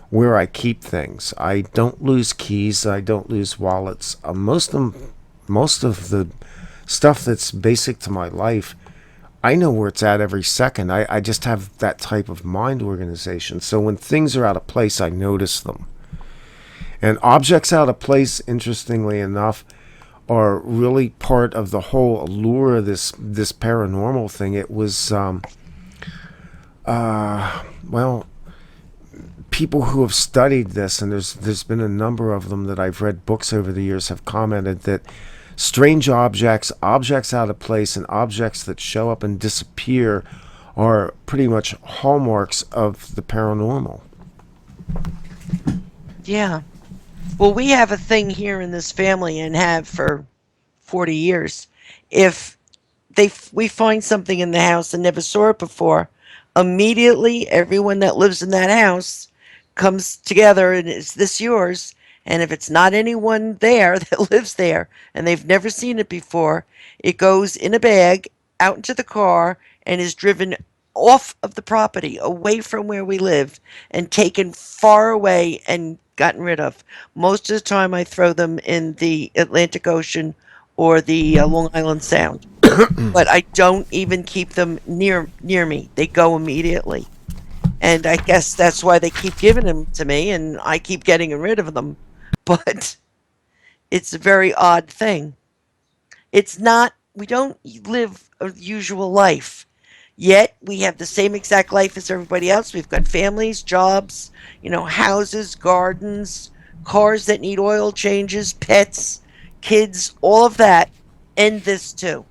where I keep things. I don't lose keys. I don't lose wallets. Most of the stuff that's basic to my life, I know where it's at every second. I just have that type of mind organization. So when things are out of place, I notice them. And objects out of place, interestingly enough, are really part of the whole allure of this paranormal thing. It was, well, people who have studied this, and there's been a number of them that I've read books over the years, have commented that strange objects out of place, and objects that show up and disappear are pretty much hallmarks of the paranormal. Yeah. Well, we have a thing here in this family and have for 40 years. If we find something in the house and never saw it before, immediately everyone that lives in that house comes together and is this yours? And if it's not anyone there that lives there and they've never seen it before, it goes in a bag out into the car and is driven off of the property, away from where we lived, and taken far away and gotten rid of. Most of the time, I throw them in the Atlantic Ocean or the Long Island Sound, but I don't even keep them near me. They go immediately, and I guess that's why they keep giving them to me, and I keep getting rid of them. But it's a very odd thing. It's not. We don't live a usual life. Yet we have the same exact life as everybody else. We've got families, jobs, houses, gardens, cars that need oil changes, pets, kids, all of that, and this too.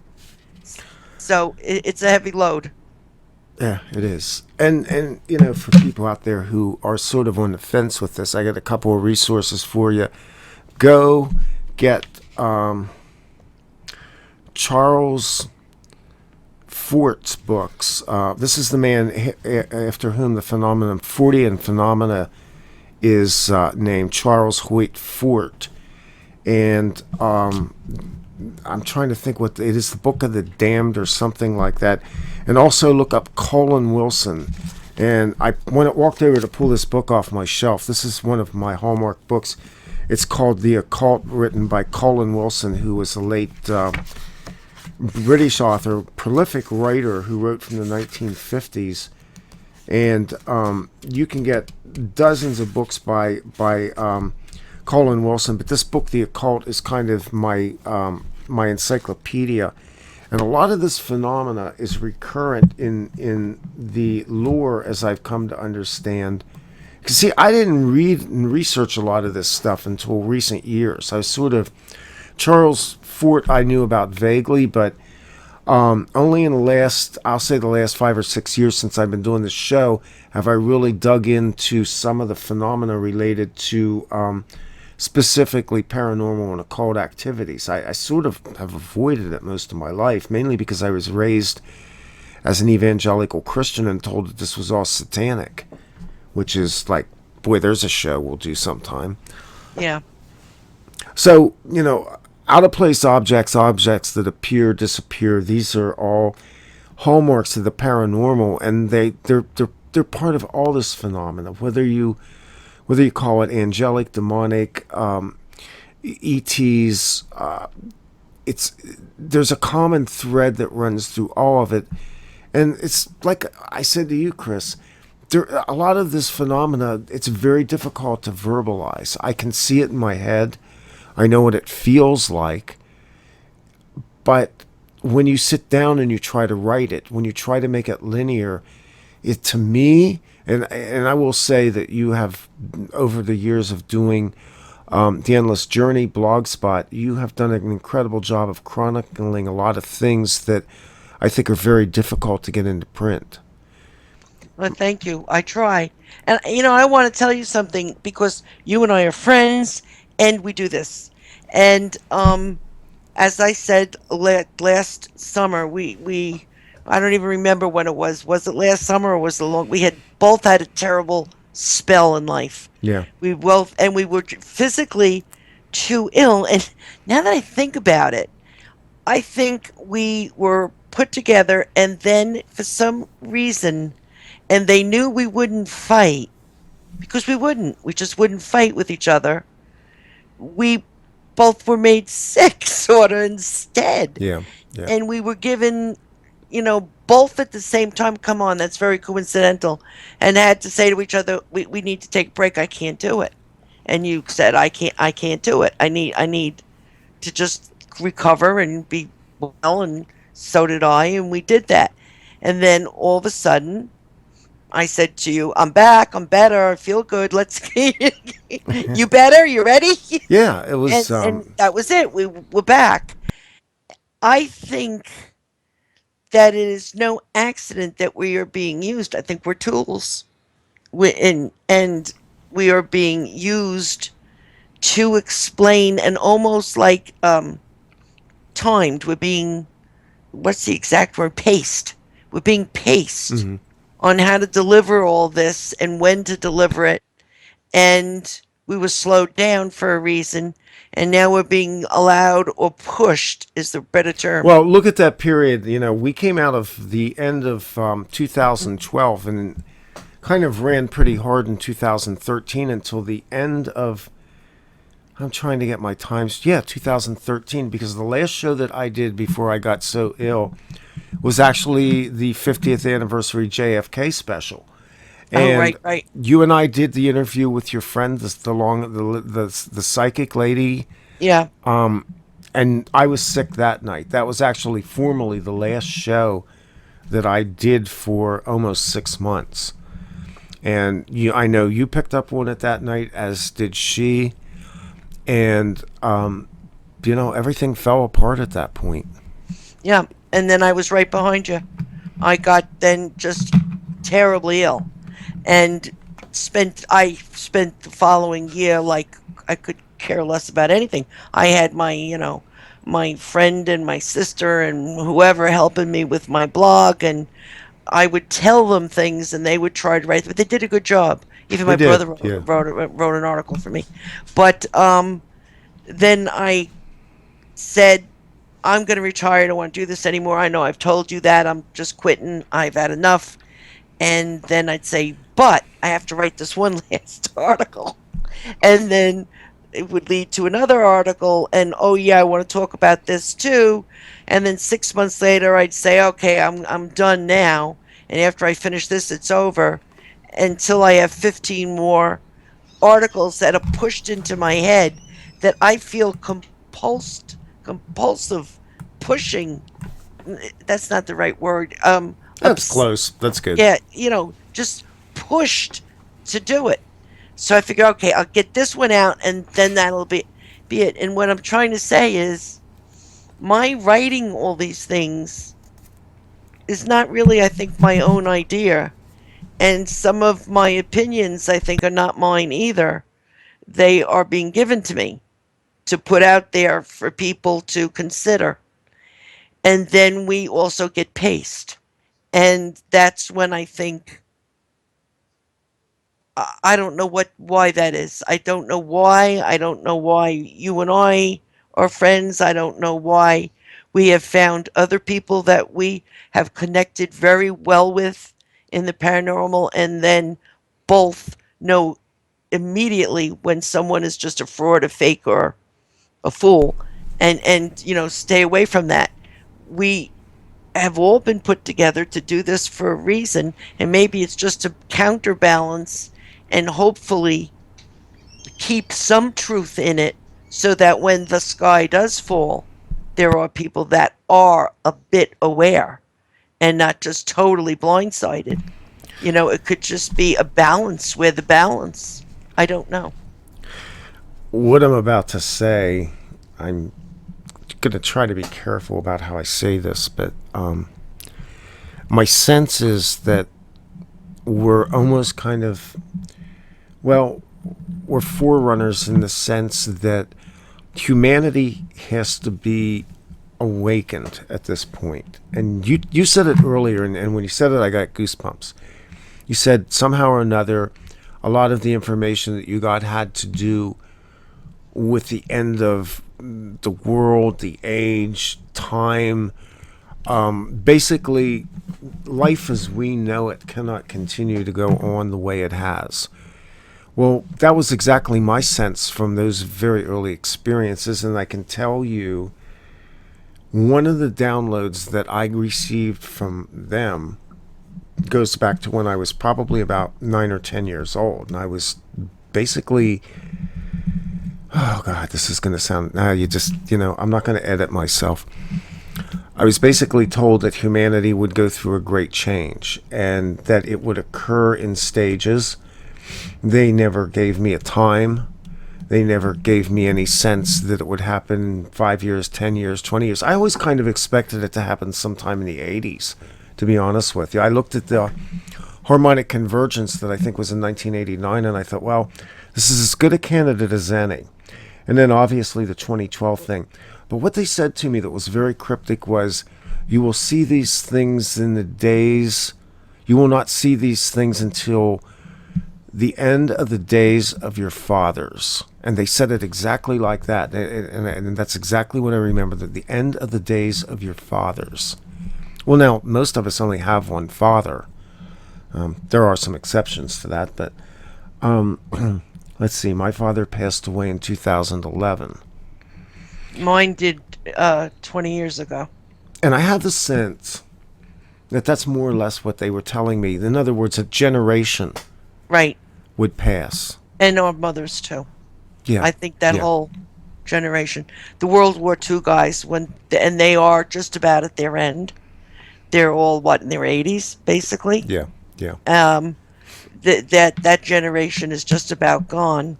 So it's a heavy load. Yeah, it is. And for people out there who are sort of on the fence with this, I got a couple of resources for you. Go get Charles Fort's books. This is the man after whom the phenomenon Fortean phenomena is named, Charles Hoyt Fort. And I'm trying to think what it is, the Book of the Damned or something like that. And also look up Colin Wilson. And when I walked over to pull this book off my shelf, this is one of my Hallmark books. It's called The Occult, written by Colin Wilson, who was a late British author, prolific writer who wrote from the 1950s. And you can get dozens of books by Colin Wilson, but this book, The Occult, is kind of my encyclopedia. And a lot of this phenomena is recurrent in the lore, as I've come to understand. Because, see, I didn't read and research a lot of this stuff until recent years. I was sort of... Charles Fort I knew about vaguely, but only in the last 5 or 6 years since I've been doing this show, have I really dug into some of the phenomena related to specifically paranormal and occult activities. I sort of have avoided it most of my life, mainly because I was raised as an evangelical Christian and told that this was all satanic, which is like boy, there's a show we'll do sometime. Yeah. So, out of place objects, objects that appear, disappear, these are all hallmarks of the paranormal, and they're part of all this phenomena, whether you call it angelic, demonic, ETs. It's There's a common thread that runs through all of it, and it's like I said to you, Chris. A lot of this phenomena, it's very difficult to verbalize. I can see it in my head. I know what it feels like. But when you sit down and you try to write it, when you try to make it linear, it to me, and I will say that you have, over the years of doing the Endless Journey blogspot, you have done an incredible job of chronicling a lot of things that I think are very difficult to get into print. Well, thank you. I try. And, I want to tell you something because you and I are friends and we do this. And as I said last summer, I don't even remember when it was. Was it last summer or was it long? We had both had a terrible spell in life. Yeah. We were physically too ill. And now that I think about it, I think we were put together and then for some reason, and they knew we wouldn't fight because we wouldn't. We just wouldn't fight with each other. We both were made sick, sort of, instead. Yeah. Yeah. And we were given, both at the same time. Come on, that's very coincidental. And had to say to each other, we need to take a break. I can't do it. And you said, I can't do it. I need to just recover and be well. And so did I. And we did that. And then all of a sudden, I said to you, I'm back. I'm better. I feel good. Let's. You better? You ready? Yeah, it was. And that was it. We were back. I think that it is no accident that we are being used. I think we're tools. And we are being used to explain and almost like timed. We're being, what's the exact word? Paced. We're being paced on how to deliver all this and when to deliver it. And we were slowed down for a reason. And now we're being allowed or pushed is the better term. Well, look at that period. We came out of the end of 2012 and kind of ran pretty hard in 2013 until the end of, I'm trying to get my times, 2013, because the last show that I did before I got so ill was actually the 50th anniversary JFK special. And right. you and I did the interview with your friend, the psychic lady. Yeah. And I was sick that night. That was actually formally the last show that I did for almost 6 months. And I know you picked up on it that night, as did she. And, everything fell apart at that point. Yeah. And then I was right behind you. I got then just terribly ill. And I spent the following year like I could care less about anything. I had my friend and my sister and whoever helping me with my blog, and I would tell them things and they would try to write, but they did a good job. Even my brother wrote an article for me. But then I said, I'm going to retire. I don't want to do this anymore. I know I've told you that. I'm just quitting. I've had enough. And then I'd say, but I have to write this one last article. And then it would lead to another article. And, oh, yeah, I want to talk about this too. And then 6 months later, I'd say, okay, I'm done now. And after I finish this, it's over. Until I have 15 more articles that are pushed into my head that I feel compulsive pushing. That's not the right word. That's close. That's good. Yeah, just pushed to do it. So I figure, okay, I'll get this one out, and then that'll be it. And what I'm trying to say is, my writing all these things is not really, I think, my own idea. And some of my opinions, I think, are not mine either. They are being given to me to put out there for people to consider. And then we also get paced. And that's when I think I don't know why that is. I don't know why. I don't know why you and I are friends. I don't know why we have found other people that we have connected very well with in the paranormal, and then both know immediately when someone is just a fraud, a fake, or a fool, and stay away from that. We have all been put together to do this for a reason, and maybe it's just to counterbalance and hopefully keep some truth in it so that when the sky does fall, there are people that are a bit aware and not just totally blindsided. It could just be a balance where the balance. I don't know. What I'm about to say, I'm going to try to be careful about how I say this, but my sense is that we're almost kind of, well, we're forerunners in the sense that humanity has to be awakened at this point. And you said it earlier, and when you said it, I got goosebumps. You said somehow or another, a lot of the information that you got had to do with the end of the world, the age, time. Basically, life as we know it cannot continue to go on the way it has. Well, that was exactly my sense from those very early experiences, and I can tell you one of the downloads that I received from them goes back to when I was probably about 9 or 10 years old, and I was basically, oh God, this is going to sound, I'm not going to edit myself. I was basically told that humanity would go through a great change and that it would occur in stages. They never gave me a time. They never gave me any sense that it would happen 5 years, 10 years, 20 years. I always kind of expected it to happen sometime in the 80s, to be honest with you. I looked at the harmonic convergence that I think was in 1989, and I thought, well, this is as good a candidate as any. And then obviously the 2012 thing. But what they said to me that was very cryptic was, you will see these things in the days, you will not see these things until the end of the days of your fathers. And they said it exactly like that. And that's exactly what I remember, that the end of the days of your fathers. Well, now, most of us only have one father. There are some exceptions to that, but let's see. My father passed away in 2011. Mine did 20 years ago. And I have the sense that that's more or less what they were telling me. In other words, a generation Right. would pass. And our mothers, too. Yeah. I think that yeah. whole generation. The World War II guys, and they are just about at their end. They're all, in their 80s, basically? Yeah. Yeah. That generation is just about gone.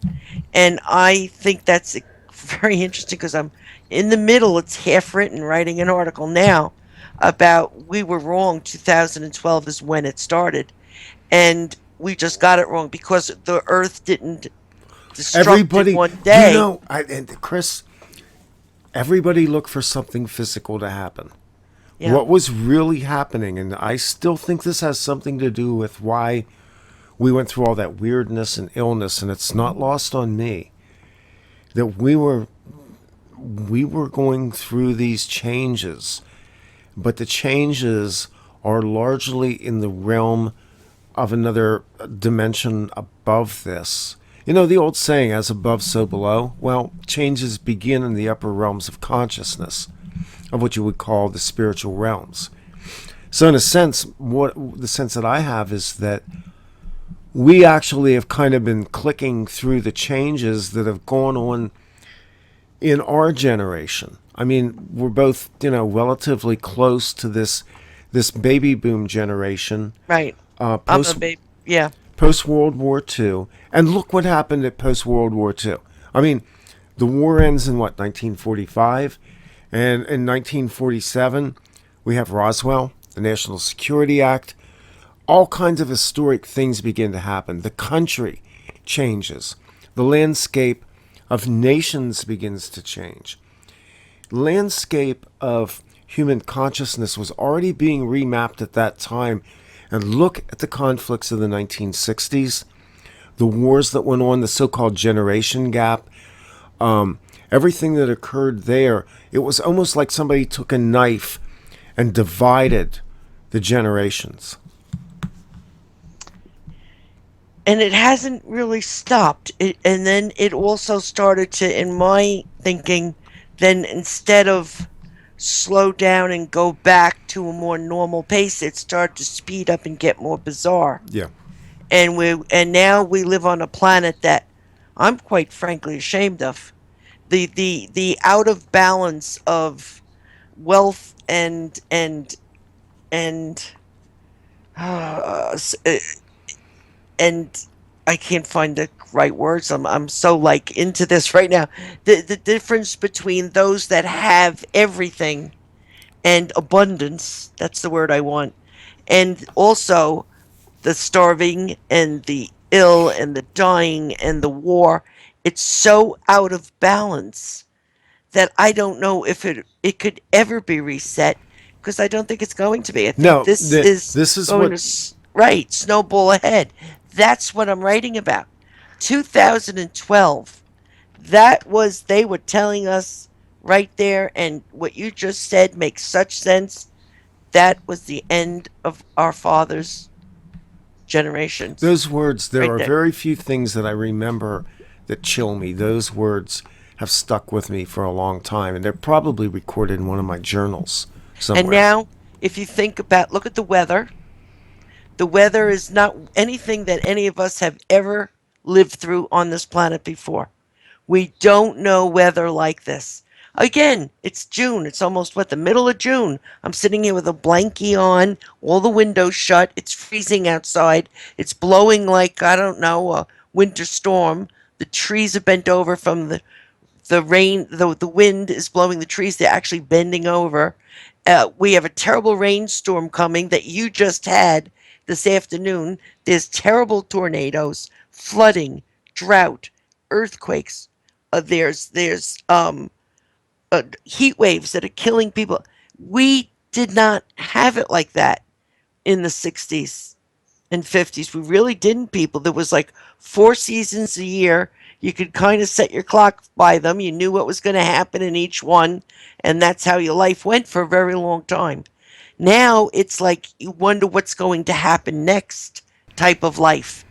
And I think that's very interesting because I'm in the middle. It's half written, writing an article now about we were wrong. 2012 is when it started, and we just got it wrong because the Earth didn't destruct in one day. And Chris, everybody looked for something physical to happen. Yeah. What was really happening, and I still think this has something to do with why we went through all that weirdness and illness, and it's not lost on me that we were going through these changes, but the changes are largely in the realm of another dimension above this. You know, the old saying, as above, so below. Well, changes begin in the upper realms of consciousness, of what you would call the spiritual realms. So in a sense, the sense that I have is that we actually have kind of been clicking through the changes that have gone on in our generation. I mean, we're both, relatively close to this baby boom generation. Right. I'm a baby. Yeah. Post World War II. And look what happened at post World War II. I mean, the war ends in 1945? And in 1947, we have Roswell, the National Security Act. All kinds of historic things begin to happen. The country changes. The landscape of nations begins to change. The landscape of human consciousness was already being remapped at that time. And look at the conflicts of the 1960s. the wars that went on, the so-called generation gap, everything that occurred there, it was almost like somebody took a knife and divided the generations. And it hasn't really stopped. And then it also started to, in my thinking, then instead of slow down and go back to a more normal pace, it started to speed up and get more bizarre. Yeah. And now we live on a planet that I'm quite frankly ashamed of. The out of balance of wealth and uh, and I can't find the right words. I'm so like into this right now. The difference between those that have everything and abundance, that's the word I want, and also the starving and the ill and the dying and the war. It's so out of balance that I don't know if it could ever be reset, because I don't think it's going to be. I think No, this is this is going what to right snowball ahead. That's what I'm writing about. 2012. That was they were telling us right there, and what you just said makes such sense. That was the end of our fathers' generations. those words. There Right are there. very few things that I remember that chill me. Those words have stuck with me for a long time, and they're probably recorded in one of my journals And somewhere. now, if you think about, look at the weather. The weather is not anything that any of us have ever lived through on this planet before. We don't know weather like this. Again, it's June. It's almost what, the middle of June. I'm sitting here with a blankie on, all the windows shut. It's freezing outside. It's blowing like, I don't know, a winter storm. The trees are bent over from the rain, the wind is blowing the trees. They're actually bending over. We have a terrible rainstorm coming that you just had this afternoon. There's terrible tornadoes, flooding, drought, earthquakes. There's heat waves that are killing people. We did not have it like that in the 60s and 50s. We really didn't, people. There was like 4 seasons a year. You could kind of set your clock by them. You knew what was going to happen in each one, and that's how your life went for a very long time. Now it's like you wonder what's going to happen next type of life.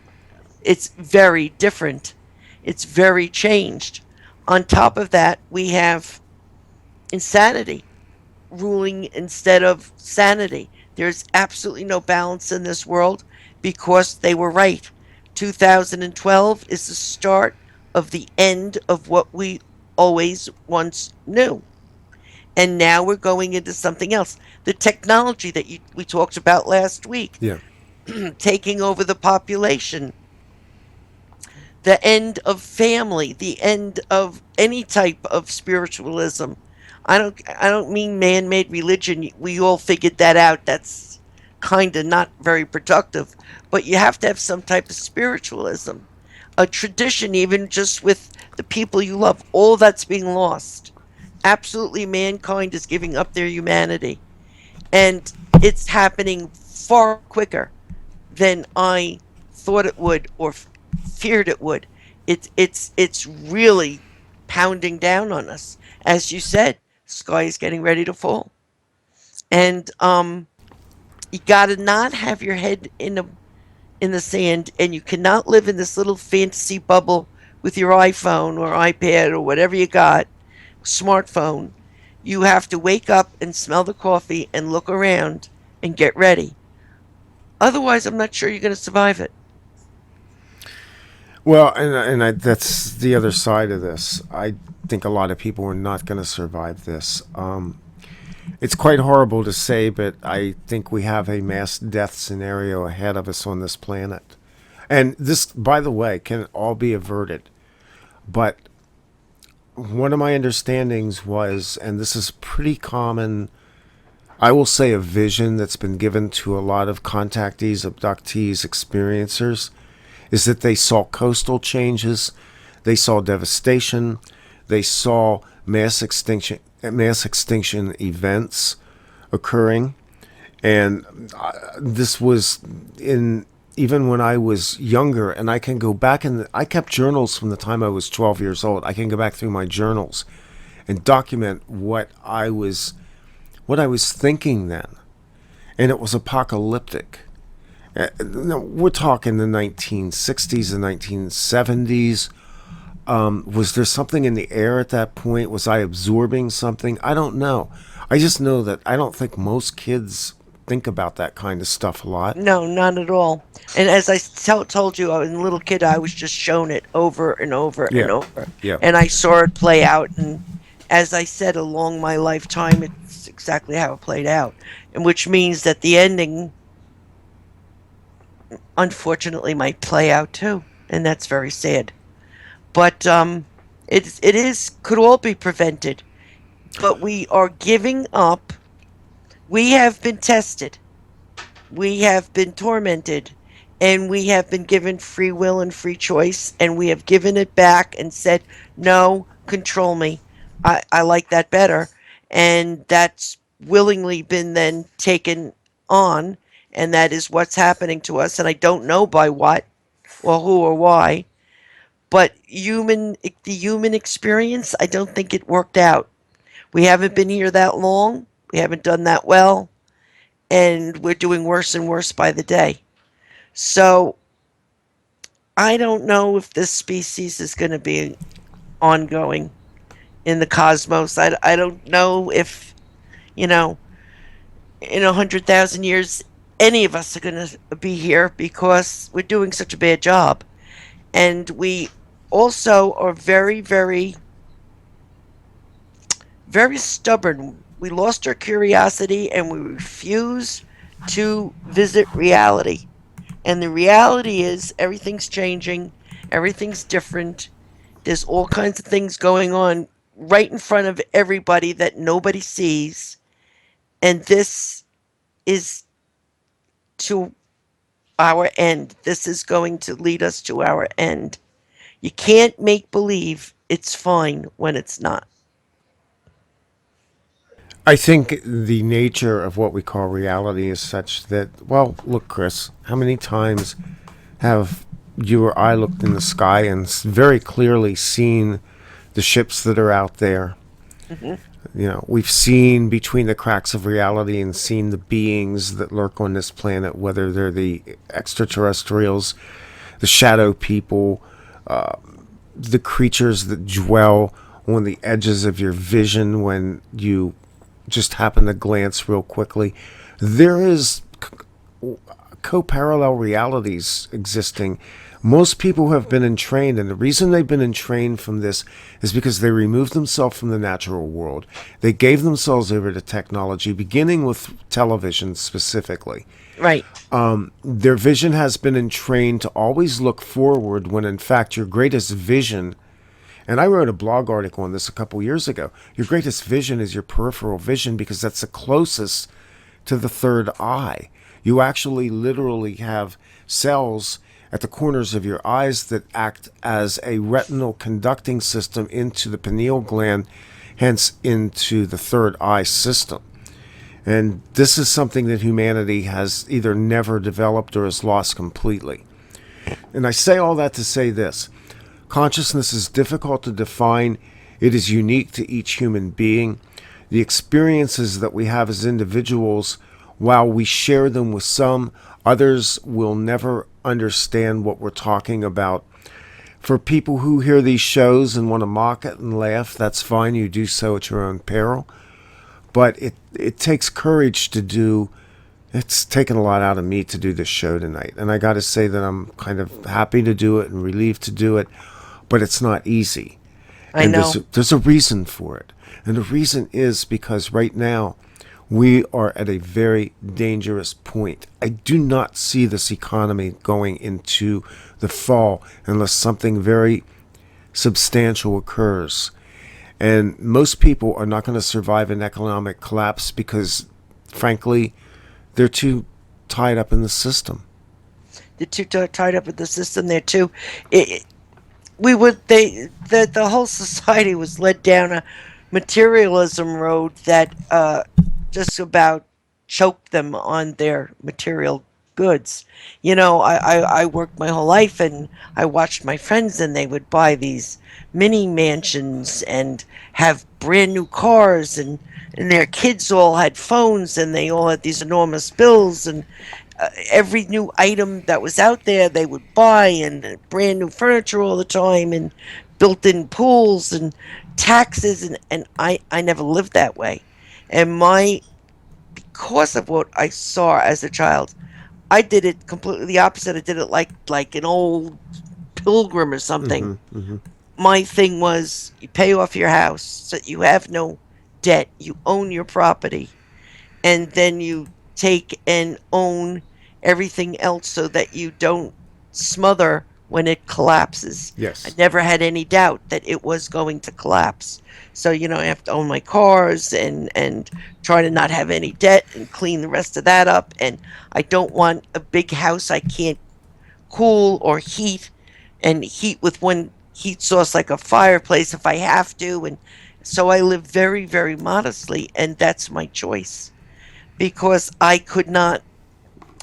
It's very different. It's very changed. On top of that, we have insanity ruling instead of sanity. There's absolutely no balance in this world because they were right. 2012 is the start of the end of what we always once knew. And now we're going into something else. The technology that we talked about last week, Yeah. taking over the population, the end of family, the end of any type of spiritualism. I don't mean man-made religion. We all figured that out. That's kind of not very productive. But you have to have some type of spiritualism, a tradition, even just with the people you love. All that's being lost. Absolutely, mankind is giving up their humanity, and it's happening far quicker than I thought it would or feared it would. It's really pounding down on us. As you said, sky is getting ready to fall, and you got to not have your head in the sand, and you cannot live in this little fantasy bubble with your iPhone or iPad or whatever you got, smartphone. You have to wake up and smell the coffee and look around and get ready. Otherwise, I'm not sure you're going to survive it. Well, that's the other side of this. I think a lot of people are not going to survive this. It's quite horrible to say, but I think we have a mass death scenario ahead of us on this planet. And this, by the way, can all be averted. But one of my understandings was, and this is pretty common, I will say a vision that's been given to a lot of contactees, abductees, experiencers, is that they saw coastal changes, they saw devastation, they saw mass extinction events occurring, and this was in even when I was younger, and I can go back and I kept journals from the time I was 12 years old. I can go back through my journals and document what I was thinking then, and it was apocalyptic. No, we're talking the 1960s and 1970s. Was there something in the air at that point? Was I absorbing something? I don't know. I just know that I don't think most kids think about that kind of stuff a lot. No, not at all. And as I told you, I was a little kid, I was just shown it over and over and Yeah, over. yeah. And I saw it play out. And as I said, along my lifetime, it's exactly how it played out. And which means that the ending, unfortunately, might play out too. And that's very sad. But it could all be prevented. But we are giving up. We have been tested. We have been tormented, and we have been given free will and free choice, and we have given it back and said, no, control me. I like that better. And that's willingly been then taken on, and that is what's happening to us. And I don't know by what or who or why, but the human experience, I don't think it worked out. We haven't been here that long. We haven't done that well, and we're doing worse and worse by the day. So I don't know if this species is going to be ongoing in the cosmos. I don't know if, you know, in 100,000 years, any of us are going to be here because we're doing such a bad job. And we also are very, very, very stubborn. We lost our curiosity and we refuse to visit reality. And the reality is everything's changing, everything's different. There's all kinds of things going on right in front of everybody that nobody sees. And this is to our end. This is going to lead us to our end. You can't make believe it's fine when it's not. I think the nature of what we call reality is such that, well, look, Chris, how many times have you or I looked in the sky and very clearly seen the ships that are out there? Hmm. You know, we've seen between the cracks of reality and seen the beings that lurk on this planet, whether they're the extraterrestrials, the shadow people, the creatures that dwell on the edges of your vision when you just happen to glance real quickly. There is co-parallel realities existing. Most people have been entrained, and the reason they've been entrained from this is because they removed themselves from the natural world. They gave themselves over to technology, beginning with television specifically. Right. Their vision has been entrained to always look forward when in fact your greatest vision, and I wrote a blog article on this a couple years ago, your greatest vision is your peripheral vision because that's the closest to the third eye. You actually literally have cells at the corners of your eyes that act as a retinal conducting system into the pineal gland, hence into the third eye system. And this is something that humanity has either never developed or has lost completely. And I say all that to say this. Consciousness is difficult to define. It is unique to each human being. The experiences that we have as individuals, while we share them with some, others will never understand what we're talking about. For people who hear these shows and want to mock it and laugh, that's fine. You do so at your own peril. But it takes courage to do. It's taken a lot out of me to do this show tonight. And I got to say that I'm kind of happy to do it and relieved to do it. But it's not easy. I And know. there's a reason for it. And the reason is because right now we are at a very dangerous point. I do not see this economy going into the fall unless something very substantial occurs. And most people are not going to survive an economic collapse because, frankly, they're too tied up in the system. They're too tied up with the system there too. The whole society was led down a materialism road that just about choked them on their material goods. I worked my whole life and I watched my friends and they would buy these mini mansions and have brand new cars and their kids all had phones and they all had these enormous bills and every new item that was out there they would buy and brand new furniture all the time and built-in pools and taxes and I never lived that way. And my because of what I saw as a child, I did it completely the opposite. I did it like an old pilgrim or something. My thing was you pay off your house so that you have no debt. You own your property, and then you take and own everything else so that you don't smother when it collapses. I Yes. never had any doubt that it was going to collapse. So, I have to own my cars and try to not have any debt and clean the rest of that up. And I don't want a big house I can't cool or heat and heat with one heat source like a fireplace if I have to. And so I live very, very modestly, and that's my choice because I could not,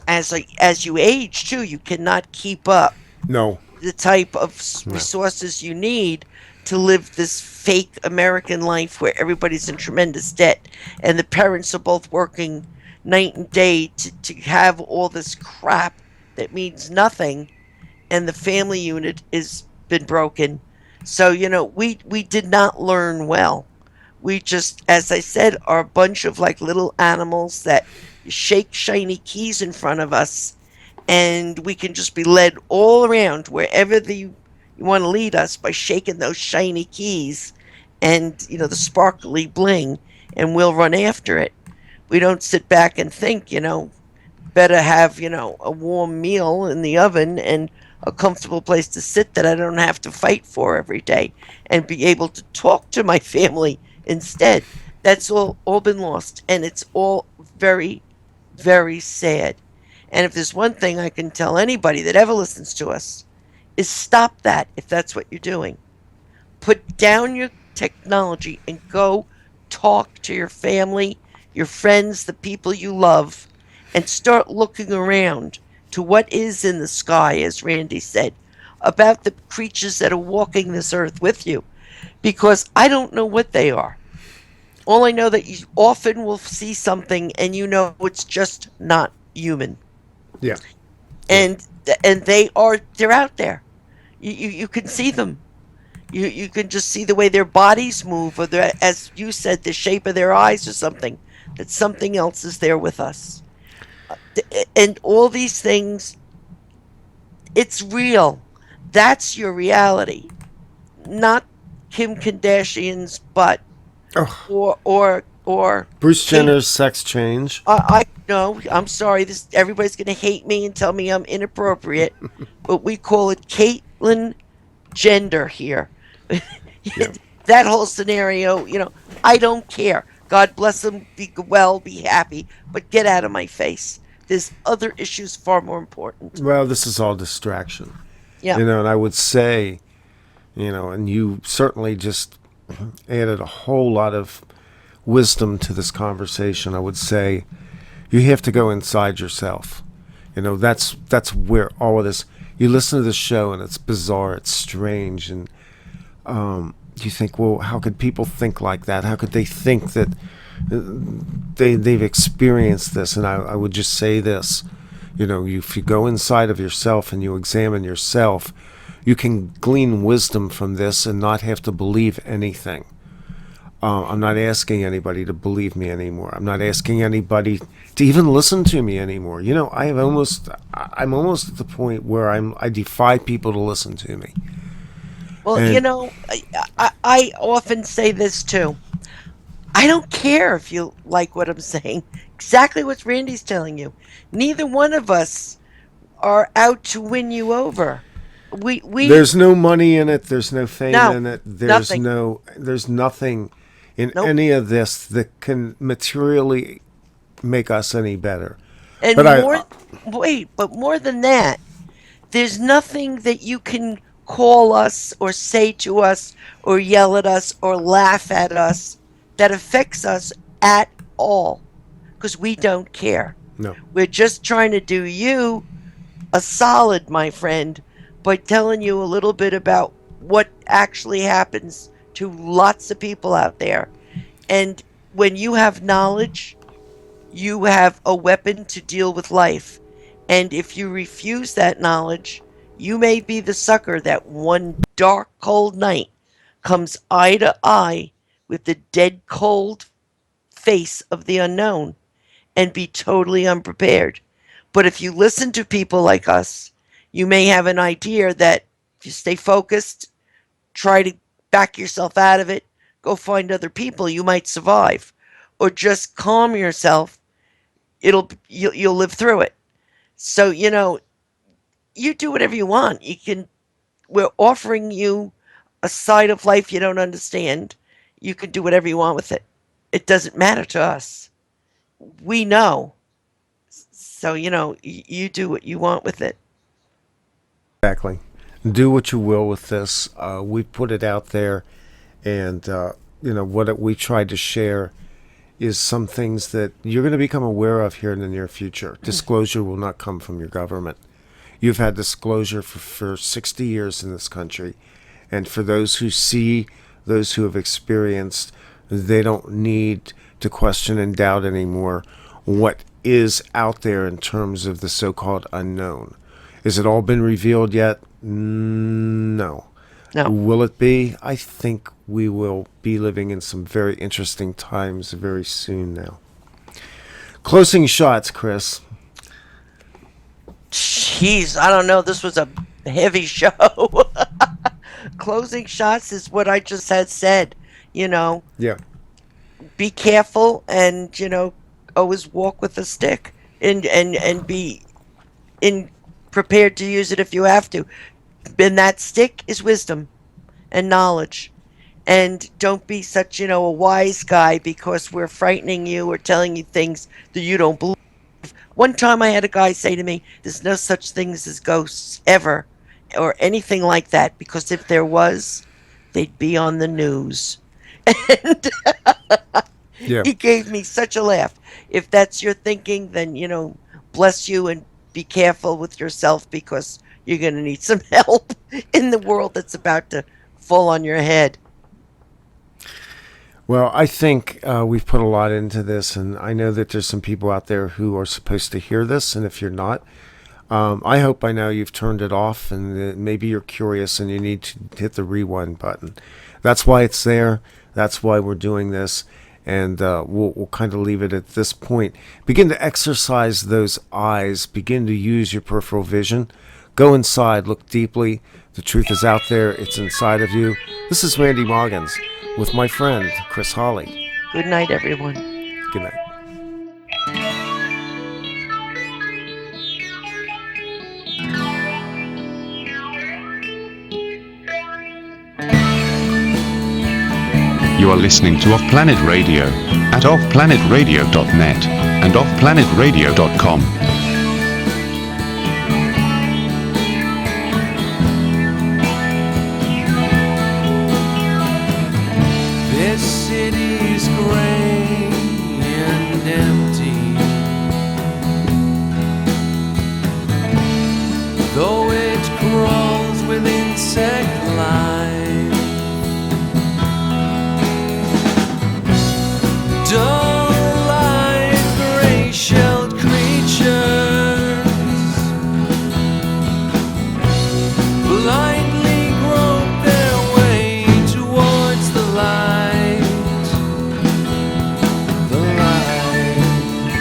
as you age too, you cannot keep up No. the type of No. resources you need to live this fake American life where everybody's in tremendous debt and the parents are both working night and day to have all this crap that means nothing and the family unit has been broken. So, we did not learn well. We just, as I said, are a bunch of like little animals that shake shiny keys in front of us and we can just be led all around wherever you want to lead us by shaking those shiny keys and the sparkly bling, and we'll run after it. We don't sit back and think, better have a warm meal in the oven and a comfortable place to sit that I don't have to fight for every day and be able to talk to my family instead. That's all been lost, and it's all very, very sad. And if there's one thing I can tell anybody that ever listens to us, is stop that if that's what you're doing. Put down your technology and go talk to your family, your friends, the people you love, and start looking around to what is in the sky, as Randy said, about the creatures that are walking this earth with you. Because I don't know what they are. All I know that you often will see something and you know it's just not human. Yeah. Yeah. And they're out there. You can see them. You can just see the way their bodies move, or as you said, the shape of their eyes or something. That something else is there with us, and all these things. It's real. That's your reality, not Kim Kardashian's butt, Oh, or Bruce Kate. Jenner's sex change. I no, I'm sorry. This everybody's gonna hate me and tell me I'm inappropriate, but we call it Caitlyn gender here. Yeah. That whole scenario, I don't care. God bless them, be well, be happy, but get out of my face. There's other issues far more important. Well, this is all distraction. Yeah. And I would say, and you certainly just added a whole lot of wisdom to this conversation. I would say you have to go inside yourself. That's where all of this. You listen to the show and it's bizarre, it's strange, and you think, well, how could people think like that? How could they think that they've experienced this? And I would just say this, if you go inside of yourself and you examine yourself, you can glean wisdom from this and not have to believe anything. I'm not asking anybody to believe me anymore. I'm not asking anybody to even listen to me anymore. I'm almost at the point where I defy people to listen to me. Well, And I often say this too. I don't care if you like what I'm saying. Exactly what Randy's telling you. Neither one of us are out to win you over. We there's no money in it. There's no fame no in it. nothing. There's nothing in Nope. any of this that can materially make us any better. And But more, wait, but more than that, there's nothing that you can call us or say to us or yell at us or laugh at us that affects us at all because we don't care. No. We're just trying to do you a solid, my friend, by telling you a little bit about what actually happens to lots of people out there. And when you have knowledge, you have a weapon to deal with life. And if you refuse that knowledge, you may be the sucker that one dark, cold night comes eye to eye with the dead cold face of the unknown and be totally unprepared. But if you listen to people like us, you may have an idea that if you stay focused, try to back yourself out of it, go find other people, you might survive. Or just calm yourself, you'll live through it. So, you do whatever you want. We're offering you a side of life you don't understand. You can do whatever you want with it. It doesn't matter to us. We know. So, you do what you want with it. Exactly. Do what you will with this. We put it out there, and what we tried to share is some things that you're going to become aware of here in the near future. Disclosure will not come from your government. You've had disclosure for 60 years in this country, and for those who see, those who have experienced, they don't need to question and doubt anymore what is out there in terms of the so-called unknown. Has it all been revealed yet? No. No. Will it be? I think we will be living in some very interesting times very soon now. Closing shots, Chris. Jeez, I don't know. This was a heavy show. Closing shots is what I just had said. Yeah. Be careful and, always walk with a stick and be prepared to use it if you have to. And that stick is wisdom and knowledge. And don't be such, a wise guy because we're frightening you or telling you things that you don't believe. One time I had a guy say to me, there's no such things as ghosts ever or anything like that, because if there was, they'd be on the news. And Yeah. he gave me such a laugh. If that's your thinking, then, bless you and be careful with yourself because you're going to need some help in the world that's about to fall on your head. Well, I think we've put a lot into this, and I know that there's some people out there who are supposed to hear this, and if you're not, I hope by now you've turned it off, and maybe you're curious and you need to hit the rewind button. That's why it's there. That's why we're doing this, and we'll kind of leave it at this point. Begin to exercise those eyes. Begin to use your peripheral vision. Go inside. Look deeply. The truth is out there. It's inside of you. This is Randy Moggins with my friend, Chris Hawley. Good night, everyone. Good night. You are listening to OffPlanet Radio at offplanetradio.net and offplanetradio.com. This city's gray and empty, though it crawls with insect life. Dull-eyed, gray-shelled creatures blindly grope their way towards the light. The light.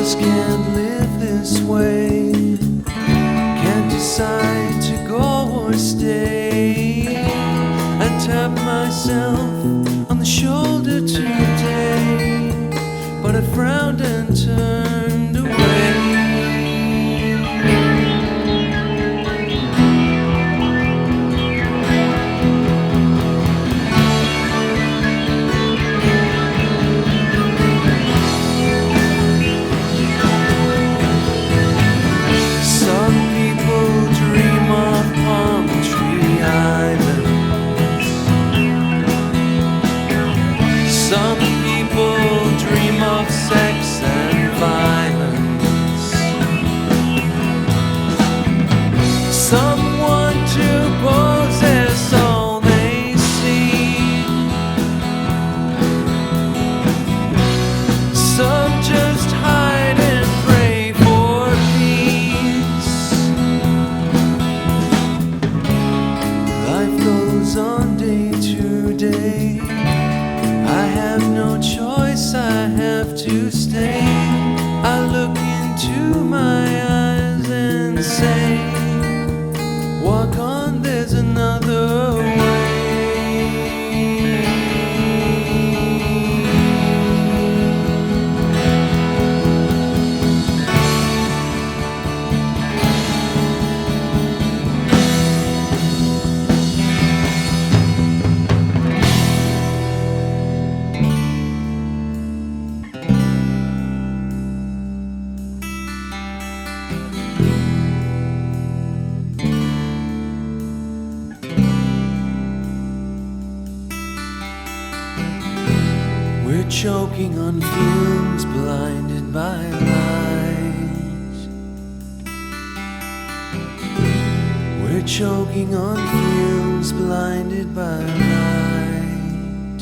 just can't live this way. Can't decide to go or stay. I tap myself on the shoulder today, but I frowned and turned away. Some people dream of palm tree islands. Some people dream of sex and violence. Some want to possess all they see. Some just hide and pray for peace. Life goes on day to day. I have no choice, I have to stay. I look into my eyes and say, walk on, there's another way. We're choking on fumes, blinded by light. We're choking on fumes, blinded by light.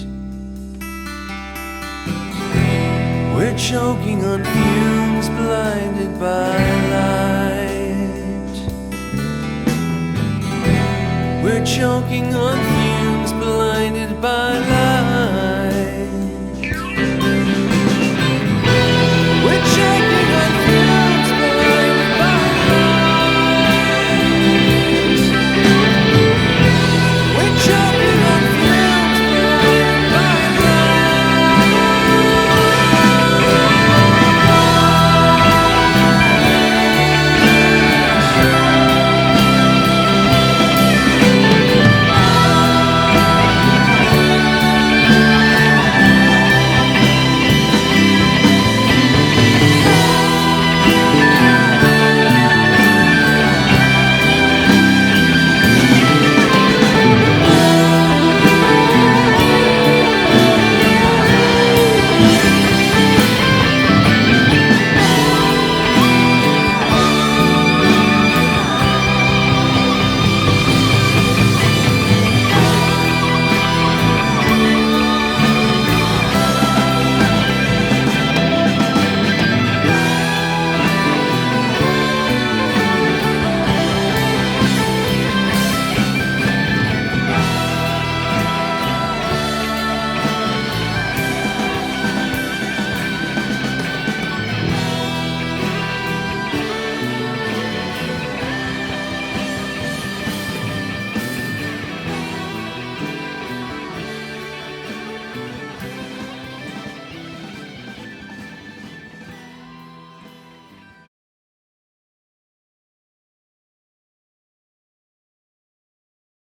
We're choking on fumes, blinded by light. We're choking on fumes, blinded by light.